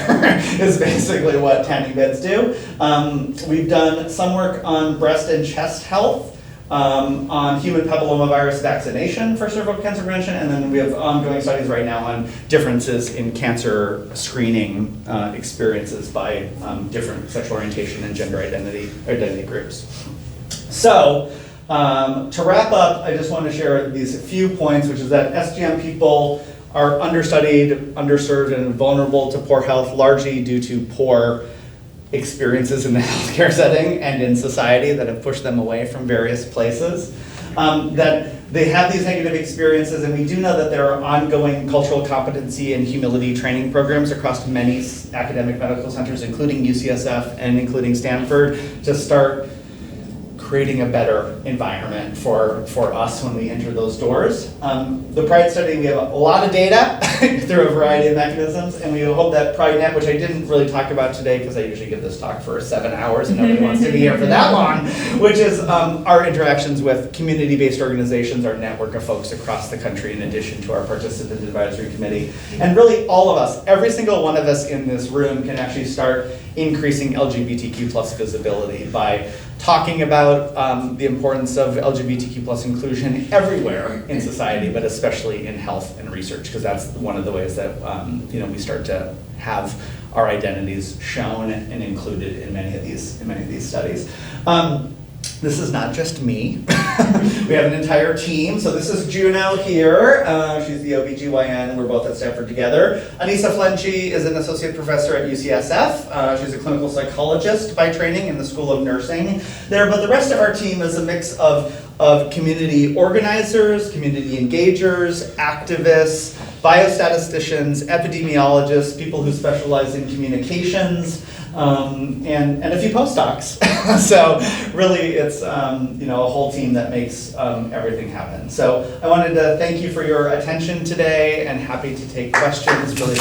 is basically what tanning beds do. We've done some work on breast and chest health, on human papillomavirus vaccination for cervical cancer prevention, and then we have ongoing studies right now on differences in cancer screening experiences by different sexual orientation and gender identity groups. So, to wrap up, I just want to share these few points, which is that SGM people are understudied, underserved, and vulnerable to poor health, largely due to poor experiences in the healthcare setting and in society that have pushed them away from various places. That they have these negative experiences, and we do know that there are ongoing cultural competency and humility training programs across many academic medical centers, including UCSF and including Stanford, to start creating a better environment for us when we enter those doors. The PRIDE study, we have a lot of data through a variety of mechanisms, and we hope that PRIDEnet, which I didn't really talk about today because I usually give this talk for 7 hours and nobody wants to be here for that long, which is our interactions with community-based organizations, our network of folks across the country in addition to our participant advisory committee. And really all of us, every single one of us in this room can actually start increasing LGBTQ plus visibility by talking about the importance of LGBTQ plus inclusion everywhere in society, but especially in health and research, because that's one of the ways that we start to have our identities shown and included in many of these studies. This is not just me. We have an entire team. So this is Juno here. She's the OBGYN. We're both at Stanford together. Anissa Flenchi is an associate professor at UCSF. She's a clinical psychologist by training in the School of Nursing there. But the rest of our team is a mix of community organizers, community engagers, activists, biostatisticians, epidemiologists, people who specialize in communications, and a few postdocs. So really it's a whole team that makes everything happen. So I wanted to thank you for your attention today and happy to take questions. Really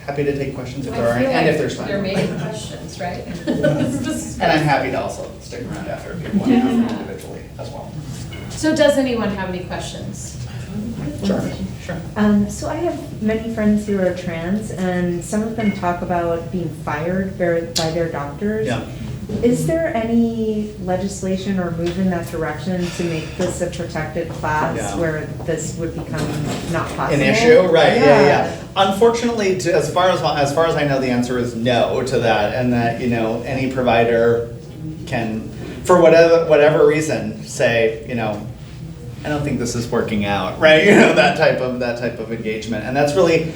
happy to take questions if there are any, and if there's time. There may be questions, right? And I'm happy to also stick around after if people want to ask individually as well. So does anyone have any questions? Sure. So I have many friends who are trans, and some of them talk about being fired by their doctors. Yeah. Is there any legislation or move in that direction to make this a protected class where this would become not possible? An issue, right? Yeah. Unfortunately, as far as I know, the answer is no to that, and that any provider can, for whatever reason, say I don't think this is working out, right? That type of engagement, and that's really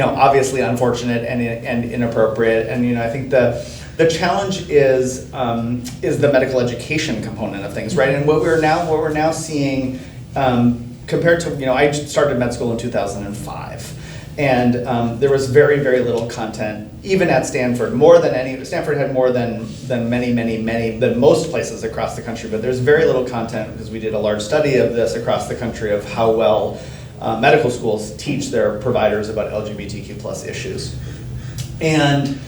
obviously unfortunate and inappropriate. And I think the challenge is the medical education component of things, right? And what we're now seeing compared to I started med school in 2005. And there was very, very little content, even at Stanford, Stanford had more than most places across the country, but there's very little content because we did a large study of this across the country of how well medical schools teach their providers about LGBTQ plus issues. And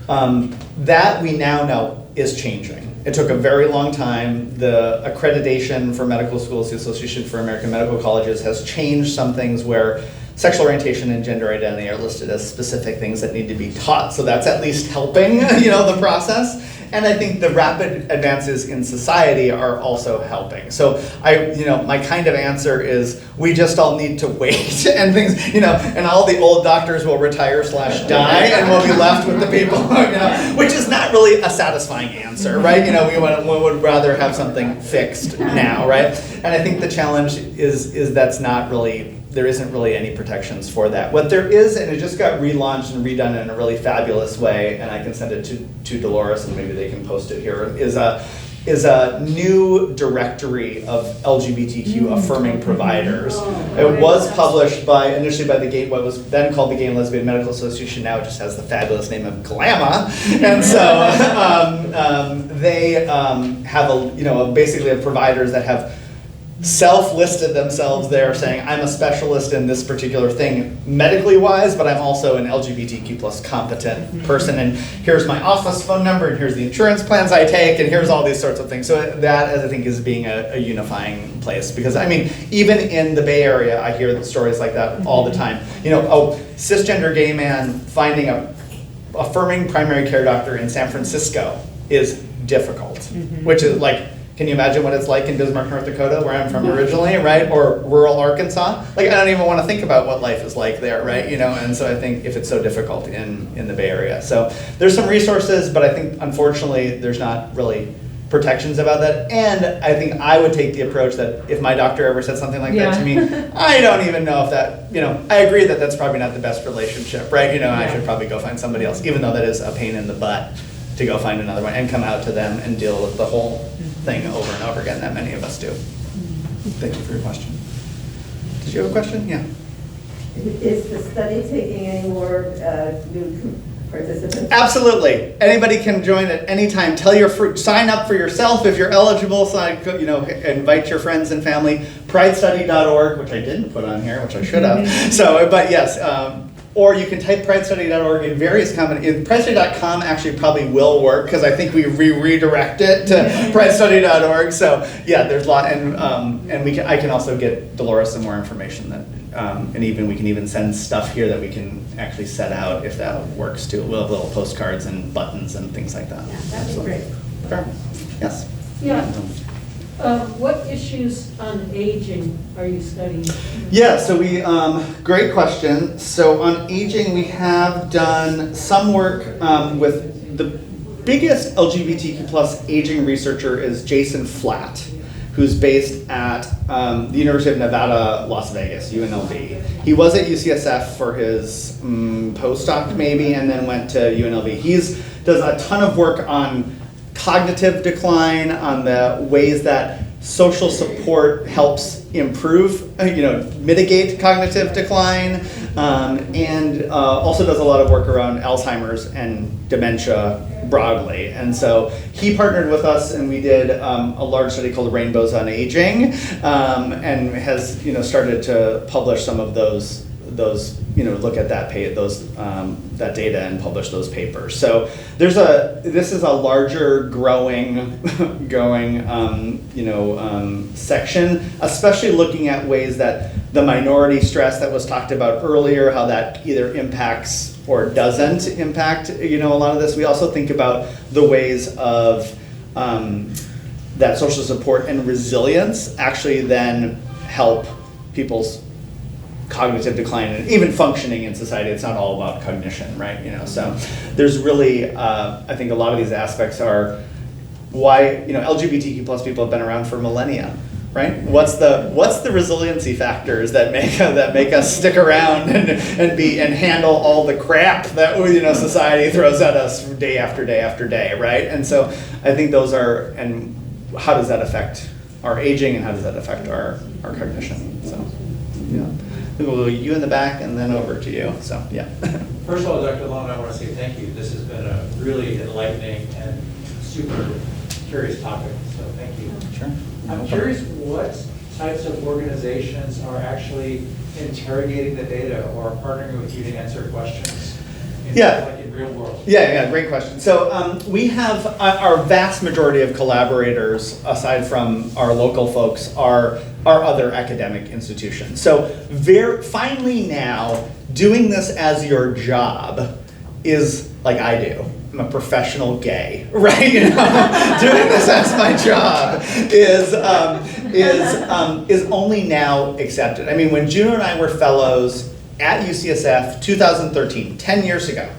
that we now know is changing. It took a very long time. The accreditation for medical schools, the Association for American Medical Colleges, has changed some things where sexual orientation and gender identity are listed as specific things that need to be taught. So that's at least helping, the process. And I think the rapid advances in society are also helping. So my kind of answer is we just all need to wait and things, and all the old doctors will retire/die and we'll be left with the people, which is not really a satisfying answer, right? We would rather have something fixed now, right? And I think the challenge is that's not really, there isn't really any protections for that. What there is, and it just got relaunched and redone in a really fabulous way, and I can send it to Dolores and maybe they can post it here, is a new directory of LGBTQ affirming providers. It was published initially by what was then called the Gay and Lesbian Medical Association. Now it just has the fabulous name of GLAMA. And so they have basically providers that have self-listed themselves there saying, I'm a specialist in this particular thing medically wise, but I'm also an LGBTQ plus competent person, and here's my office phone number, and here's the insurance plans I take, and here's all these sorts of things. So that, I think, is being a unifying place, because even in the Bay Area, I hear stories like that all the time. A cisgender gay man finding a affirming primary care doctor in San Francisco is difficult, which is can you imagine what it's like in Bismarck, North Dakota, where I'm from originally, right? Or rural Arkansas? I don't even want to think about what life is like there, right? And so I think if it's so difficult in the Bay Area. So there's some resources, but I think unfortunately there's not really protections about that. And I think I would take the approach that if my doctor ever said something like that to me, I don't even know if that, I agree that that's probably not the best relationship, right? I should probably go find somebody else, even though that is a pain in the butt to go find another one and come out to them and deal with the whole thing over and over again that many of us do. Thank you for your question. Did you have a question? Yeah. Is the study taking any more new participants? Absolutely. Anybody can join at any time. Sign up for yourself if you're eligible. Invite your friends and family. PRIDEstudy.org, which I didn't put on here, which I should have. But yes, or you can type PRIDEstudy.org in various combinations. PRIDEstudy.com actually probably will work because I think we redirect it to PRIDEstudy.org. So yeah, there's a lot, and I can also get Dolores some more information that. And we can even send stuff here that we can actually set out if that works too. We'll have little postcards and buttons and things like that. Yeah, that'd be great. Sure. Yes. Yeah. What issues on aging are you studying? Yeah, so great question. So on aging, we have done some work with the biggest LGBTQ plus aging researcher is Jason Flatt, who's based at the University of Nevada, Las Vegas, UNLV. He was at UCSF for his postdoc maybe, and then went to UNLV. He does a ton of work on cognitive decline, on the ways that social support helps improve, mitigate cognitive decline, and also does a lot of work around Alzheimer's and dementia broadly. And so he partnered with us, and we did a large study called Rainbows on Aging, and has started to publish some of those look at that that data and publish those papers. So this is a larger growing section, especially looking at ways that the minority stress that was talked about earlier, how that either impacts or doesn't impact a lot of this. We also think about the ways of that social support and resilience actually then help people's cognitive decline and even functioning in society. It's not all about cognition, right? So there's really, I think a lot of these aspects are why, LGBTQ plus people have been around for millennia, right? What's the resiliency factors that make us stick around and handle all the crap that society throws at us day after day after day, right? And so I think those are, and how does that affect our aging and how does that affect our cognition? So yeah. We'll go you in the back and then over to you. So yeah. First of all, Dr. Lunn, I want to say thank you. This has been a really enlightening and super curious topic. So thank you. Sure. I'm curious what types of organizations are actually interrogating the data or partnering with you to answer questions in real world. Yeah, great question. So we have our vast majority of collaborators, aside from our local folks, are other academic institutions. So finally now, doing this as your job is like I do. I'm a professional gay, right? Doing this as my job is only now accepted. I mean, when Juno and I were fellows at UCSF 2013, 10 years ago,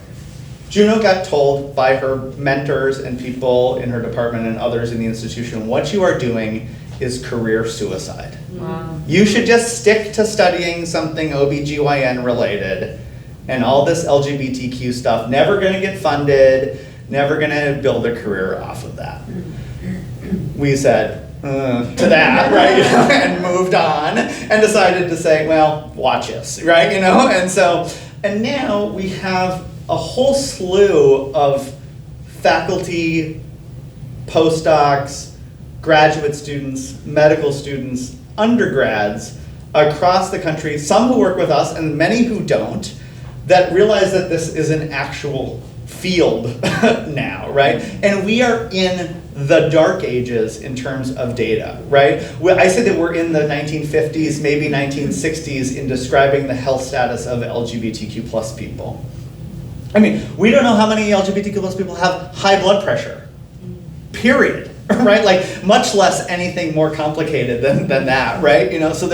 Juno got told by her mentors and people in her department and others in the institution, what you are doing is career suicide. Wow. You should just stick to studying something OBGYN related, and all this LGBTQ stuff, never gonna get funded, never gonna build a career off of that. We said to that, right, and moved on and decided to say, well, watch us, right, and now we have a whole slew of faculty, postdocs, graduate students, medical students, undergrads across the country, some who work with us and many who don't, that realize that this is an actual field now, right? And we are in the dark ages in terms of data, right? I said that we're in the 1950s, maybe 1960s in describing the health status of LGBTQ plus people. I mean, we don't know how many LGBTQ plus people have high blood pressure, period, right? Like much less anything more complicated than that, right? So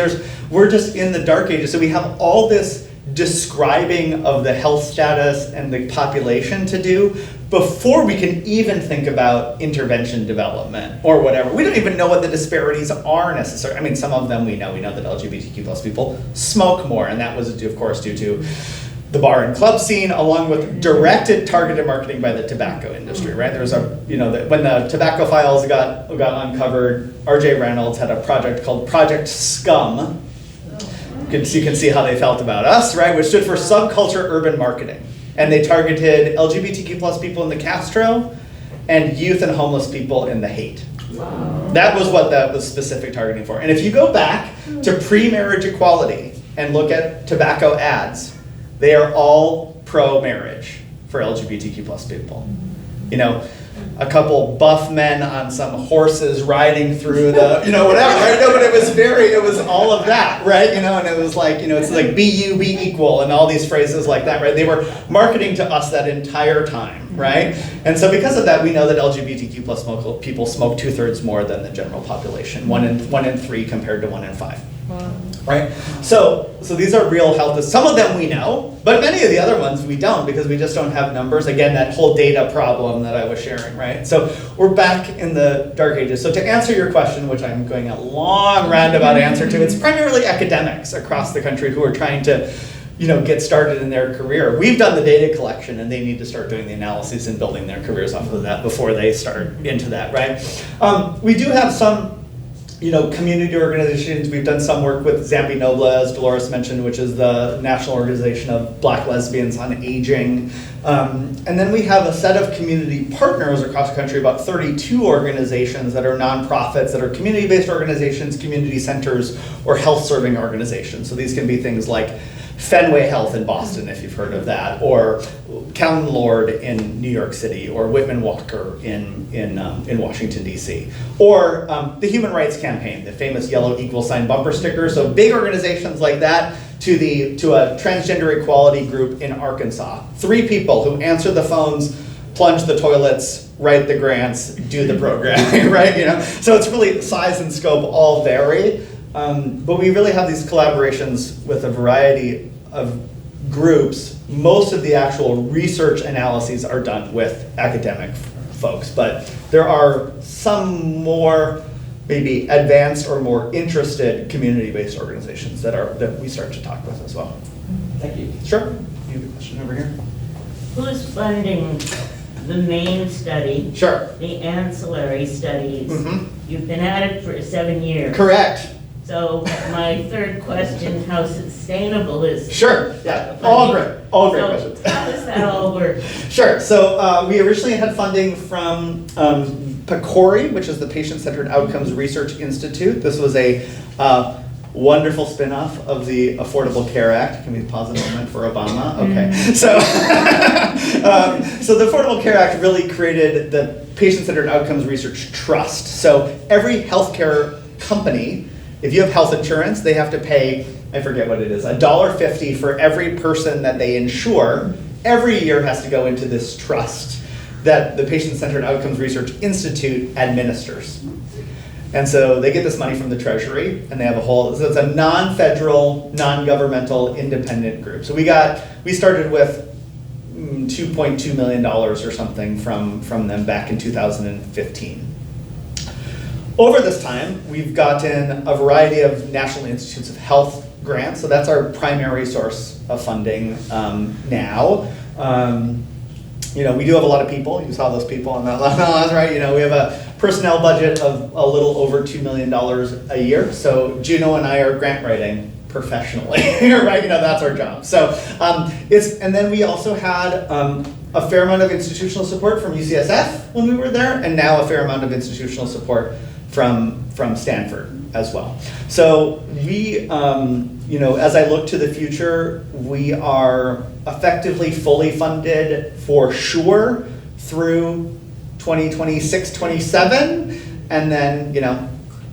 we're just in the dark ages. So we have all this describing of the health status and the population to do before we can even think about intervention development or whatever. We don't even know what the disparities are necessarily. I mean, some of them we know. We know that LGBTQ plus people smoke more, and that was, of course, due to the bar and club scene, along with directed, targeted marketing by the tobacco industry, right? There was a, when the tobacco files got uncovered, R.J. Reynolds had a project called Project Scum. You can see how they felt about us, right? Which stood for Subculture Urban Marketing. And they targeted LGBTQ plus people in the Castro and youth and homeless people in the Haight. Wow. That was what that was specific targeting for. And if you go back to pre-marriage equality and look at tobacco ads, they are all pro-marriage for LGBTQ plus people. A couple buff men on some horses riding through the, whatever, right? No, but it was all of that, right? And it was like, it's like be you, be equal, and all these phrases like that, right? They were marketing to us that entire time, right? And so because of that, we know that LGBTQ plus people smoke 2/3 more than the general population, one in 3 compared to 1 in 5. Wow. Right? So these are real health. Some of them we know, but many of the other ones we don't because we just don't have numbers. Again, that whole data problem that I was sharing, right? So we're back in the dark ages. So to answer your question, which I'm going a long roundabout answer to, it's primarily academics across the country who are trying to get started in their career. We've done the data collection and they need to start doing the analyses and building their careers off of that before they start into that, right? We do have some community organizations. We've done some work with Zambi Nobla, as Dolores mentioned, which is the National Organization of Black Lesbians on Aging. And then we have a set of community partners across the country, about 32 organizations that are nonprofits, that are community-based organizations, community centers, or health-serving organizations. So these can be things like Fenway Health in Boston, if you've heard of that, or Calvin Lord in New York City, or Whitman Walker in Washington, D.C., or the Human Rights Campaign, the famous yellow equal sign bumper sticker. So big organizations like that to a transgender equality group in Arkansas. 3 people who answer the phones, plunge the toilets, write the grants, do the programming, right? So it's really size and scope all vary. But we really have these collaborations with a variety of groups. Most of the actual research analyses are done with academic folks, but there are some more maybe advanced or more interested community-based organizations that we start to talk with as well. Thank you. Sure. You have a question over here? Who's funding the main study? Sure. The ancillary studies? Mm-hmm. You've been at it for 7 years. Correct. So my third question, how sustainable is Sure, yeah, all great questions. How does that all work? Sure, so we originally had funding from PCORI, which is the Patient-Centered Outcomes Research Institute. This was a wonderful spin-off of the Affordable Care Act. Can we pause a moment for Obama? Okay, so the Affordable Care Act really created the Patient-Centered Outcomes Research Trust. So every healthcare company, if you have health insurance, they have to pay, I forget what it is, $1.50 for every person that they insure. Every year has to go into this trust that the Patient-Centered Outcomes Research Institute administers. And so they get this money from the Treasury, and they have so it's a non-federal, non-governmental, independent group. So we started with $2.2 million or something from them back in 2015. Over this time, we've gotten a variety of National Institutes of Health grants, so that's our primary source of funding now. We do have a lot of people. You saw those people on that last, right? We have a personnel budget of a little over $2 million a year. So Juno and I are grant writing professionally, right? That's our job. So and then we also had a fair amount of institutional support from UCSF when we were there, and now a fair amount of institutional support from Stanford as well. So we, as I look to the future, we are effectively fully funded for sure through 2026, 27, and then,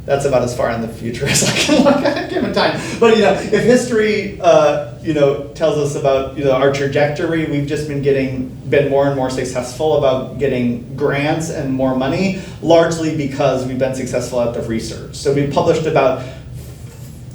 that's about as far in the future as I can look at given time. But if history tells us about our trajectory, we've just been more and more successful about getting grants and more money, largely because we've been successful at the research. So we've published about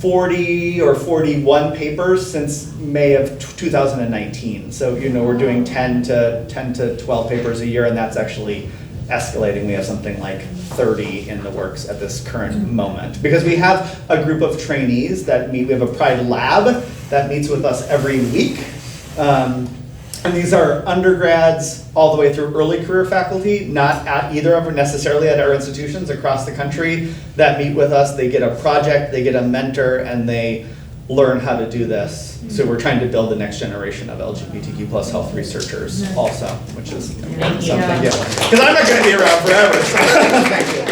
40 or 41 papers since May of 2019. So, we're doing 10 to 12 papers a year, and that's actually escalating. We have something like 30 in the works at this current moment. Because we have a group of trainees that meet. We have a Pride lab that meets with us every week. And these are undergrads all the way through early career faculty, not at either of them necessarily at our institutions across the country, that meet with us. They get a project, they get a mentor, and they learn how to do this. So we're trying to build the next generation of LGBTQ plus health researchers also, which is something, because I'm not going to be around forever. So. Thank you.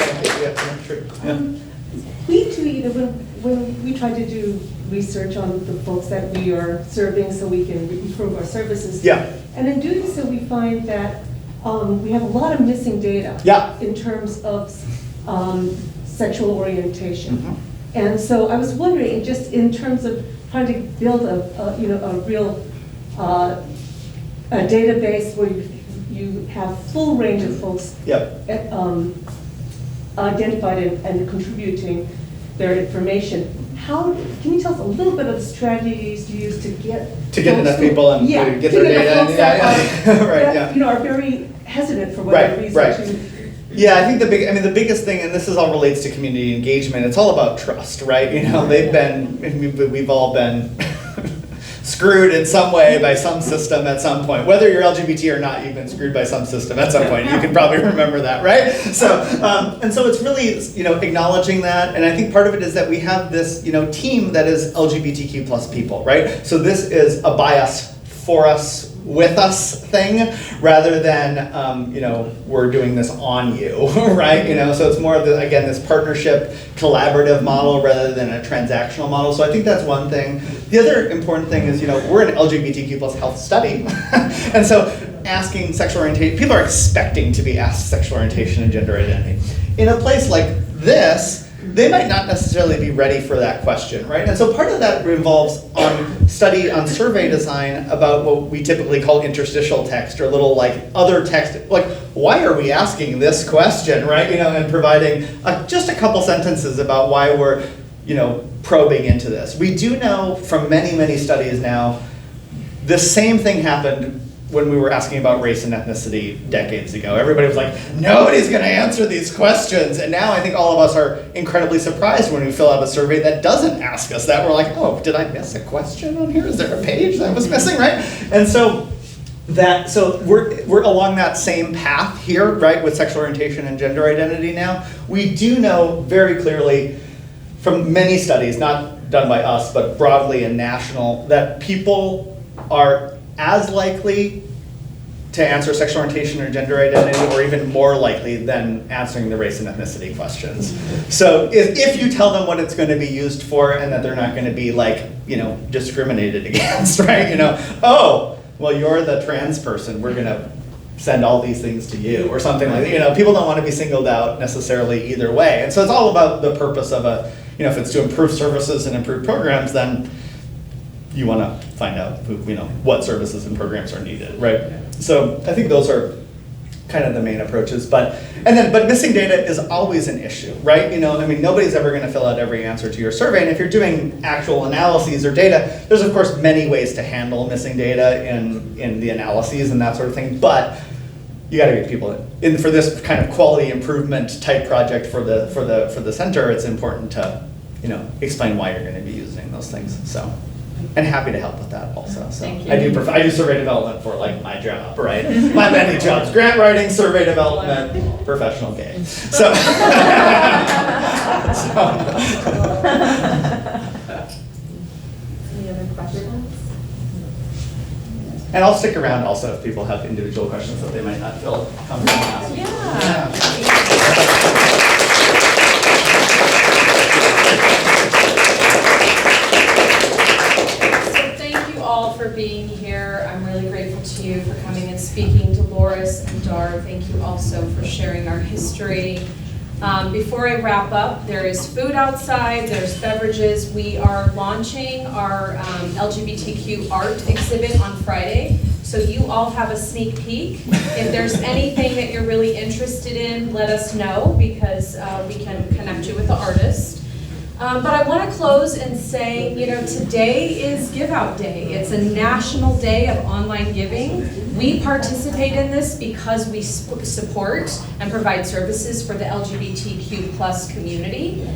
Yeah, true. Yeah. We too, when we try to do research on the folks that we are serving so we can improve our services. Yeah. And in doing so, we find that we have a lot of missing data in terms of sexual orientation. Mm-hmm. And so I was wondering, just in terms of trying to build a real a database where you have full range of folks identified and contributing their information. Can you tell us a little bit of the strategies you use to get enough people and get their data? Are very hesitant for whatever reason. Right. Yeah, I think the biggest thing, and this is all relates to community engagement. It's all about trust, right? We've all been screwed in some way by some system at some point. Whether you're LGBT or not, you've been screwed by some system at some point. You can probably remember that, right? So, and so it's really, acknowledging that. And I think part of it is that we have this, team that is LGBTQ plus people, right? So this is a by us, for us, with us thing, rather than, we're doing this on you, right? So it's more of this partnership, collaborative model rather than a transactional model. So I think that's one thing. The other important thing is, we're an LGBTQ plus health study. And so asking sexual orientation, people are expecting to be asked sexual orientation and gender identity. In a place like this, they might not necessarily be ready for that question, right? And so part of that involves study on survey design about what we typically call interstitial text, or little other text, why are we asking this question, right? And providing just a couple sentences about why we're, probing into this. We do know from many, many studies now, the same thing happened when we were asking about race and ethnicity decades ago. Everybody was like, nobody's gonna answer these questions. And now I think all of us are incredibly surprised when we fill out a survey that doesn't ask us that. We're like, oh, did I miss a question on here? Is there a page that was missing, right? And so we're along that same path here, right, with sexual orientation and gender identity now. We do know very clearly from many studies, not done by us, but broadly and national, that people are as likely to answer sexual orientation or gender identity, or even more likely than answering the race and ethnicity questions. So if you tell them what it's going to be used for and that they're not going to be discriminated against, right? Oh, well, you're the trans person, we're going to send all these things to you, or something like that. People don't want to be singled out necessarily either way. And so it's all about the purpose of if it's to improve services and improve programs, then you want to find out what services and programs are needed, right? So I think those are kind of the main approaches, but missing data is always an issue, right? Nobody's ever going to fill out every answer to your survey, and if you're doing actual analyses or data, there's of course many ways to handle missing data in the analyses and that sort of thing, but you got to get people in for this kind of quality improvement type project for the center. It's important to explain why you're going to be using those things. So. And happy to help with that also. So I do survey development for my job, right? My many jobs: grant writing, survey development, professional gay. So, Any other questions? And I'll stick around also if people have individual questions that they might not feel comfortable asking. For being here. I'm really grateful to you for coming and speaking. Dolores and Dar, thank you also for sharing our history. Before I wrap up, there is food outside, there's beverages. We are launching our LGBTQ art exhibit on Friday, so you all have a sneak peek. If there's anything that you're really interested in, let us know, because we can connect you with the artist. But I want to close and say, you know, today is GiveOUT Day. It's a national day of online giving. We participate in this because we support and provide services for the LGBTQ plus community.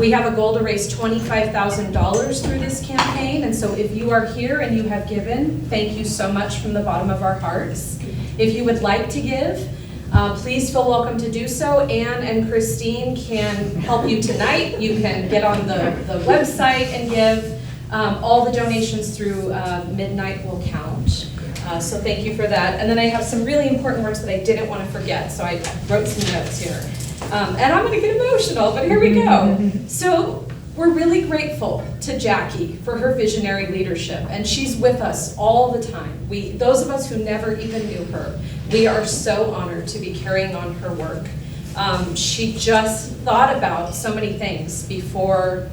We have a goal to raise $25,000 through this campaign, and so if you are here and you have given, thank you so much from the bottom of our hearts. If you would like to give, please feel welcome to do so. Anne and Christine can help you tonight. You can get on the website and give. All the donations through midnight will count. So thank you for that. And then I have some really important words that I didn't want to forget, so I wrote some notes here. And I'm going to get emotional, but here we go. So we're really grateful to Jackie for her visionary leadership, and she's with us all the time. Those of us who never even knew her, we are so honored to be carrying on her work. She just thought about so many things before,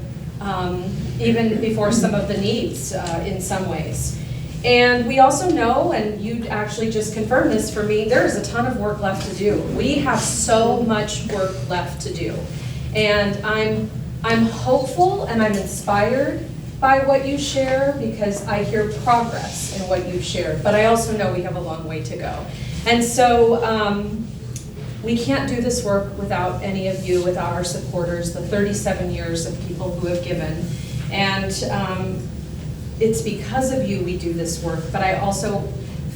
even before some of the needs in some ways. And we also know, and you actually just confirmed this for me, there is a ton of work left to do. We have so much work left to do. And I'm hopeful and I'm inspired by what you share because I hear progress in what you've shared, but I also know we have a long way to go. And so we can't do this work without any of you, without our supporters, the 37 years of people who have given. And it's because of you we do this work, but I also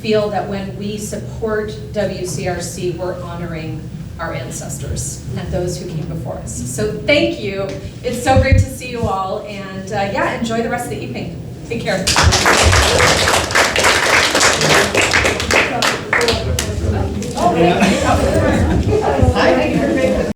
feel that when we support WCRC, we're honoring our ancestors and those who came before us. So thank you. It's so great to see you all, and yeah, enjoy the rest of the evening. Take care.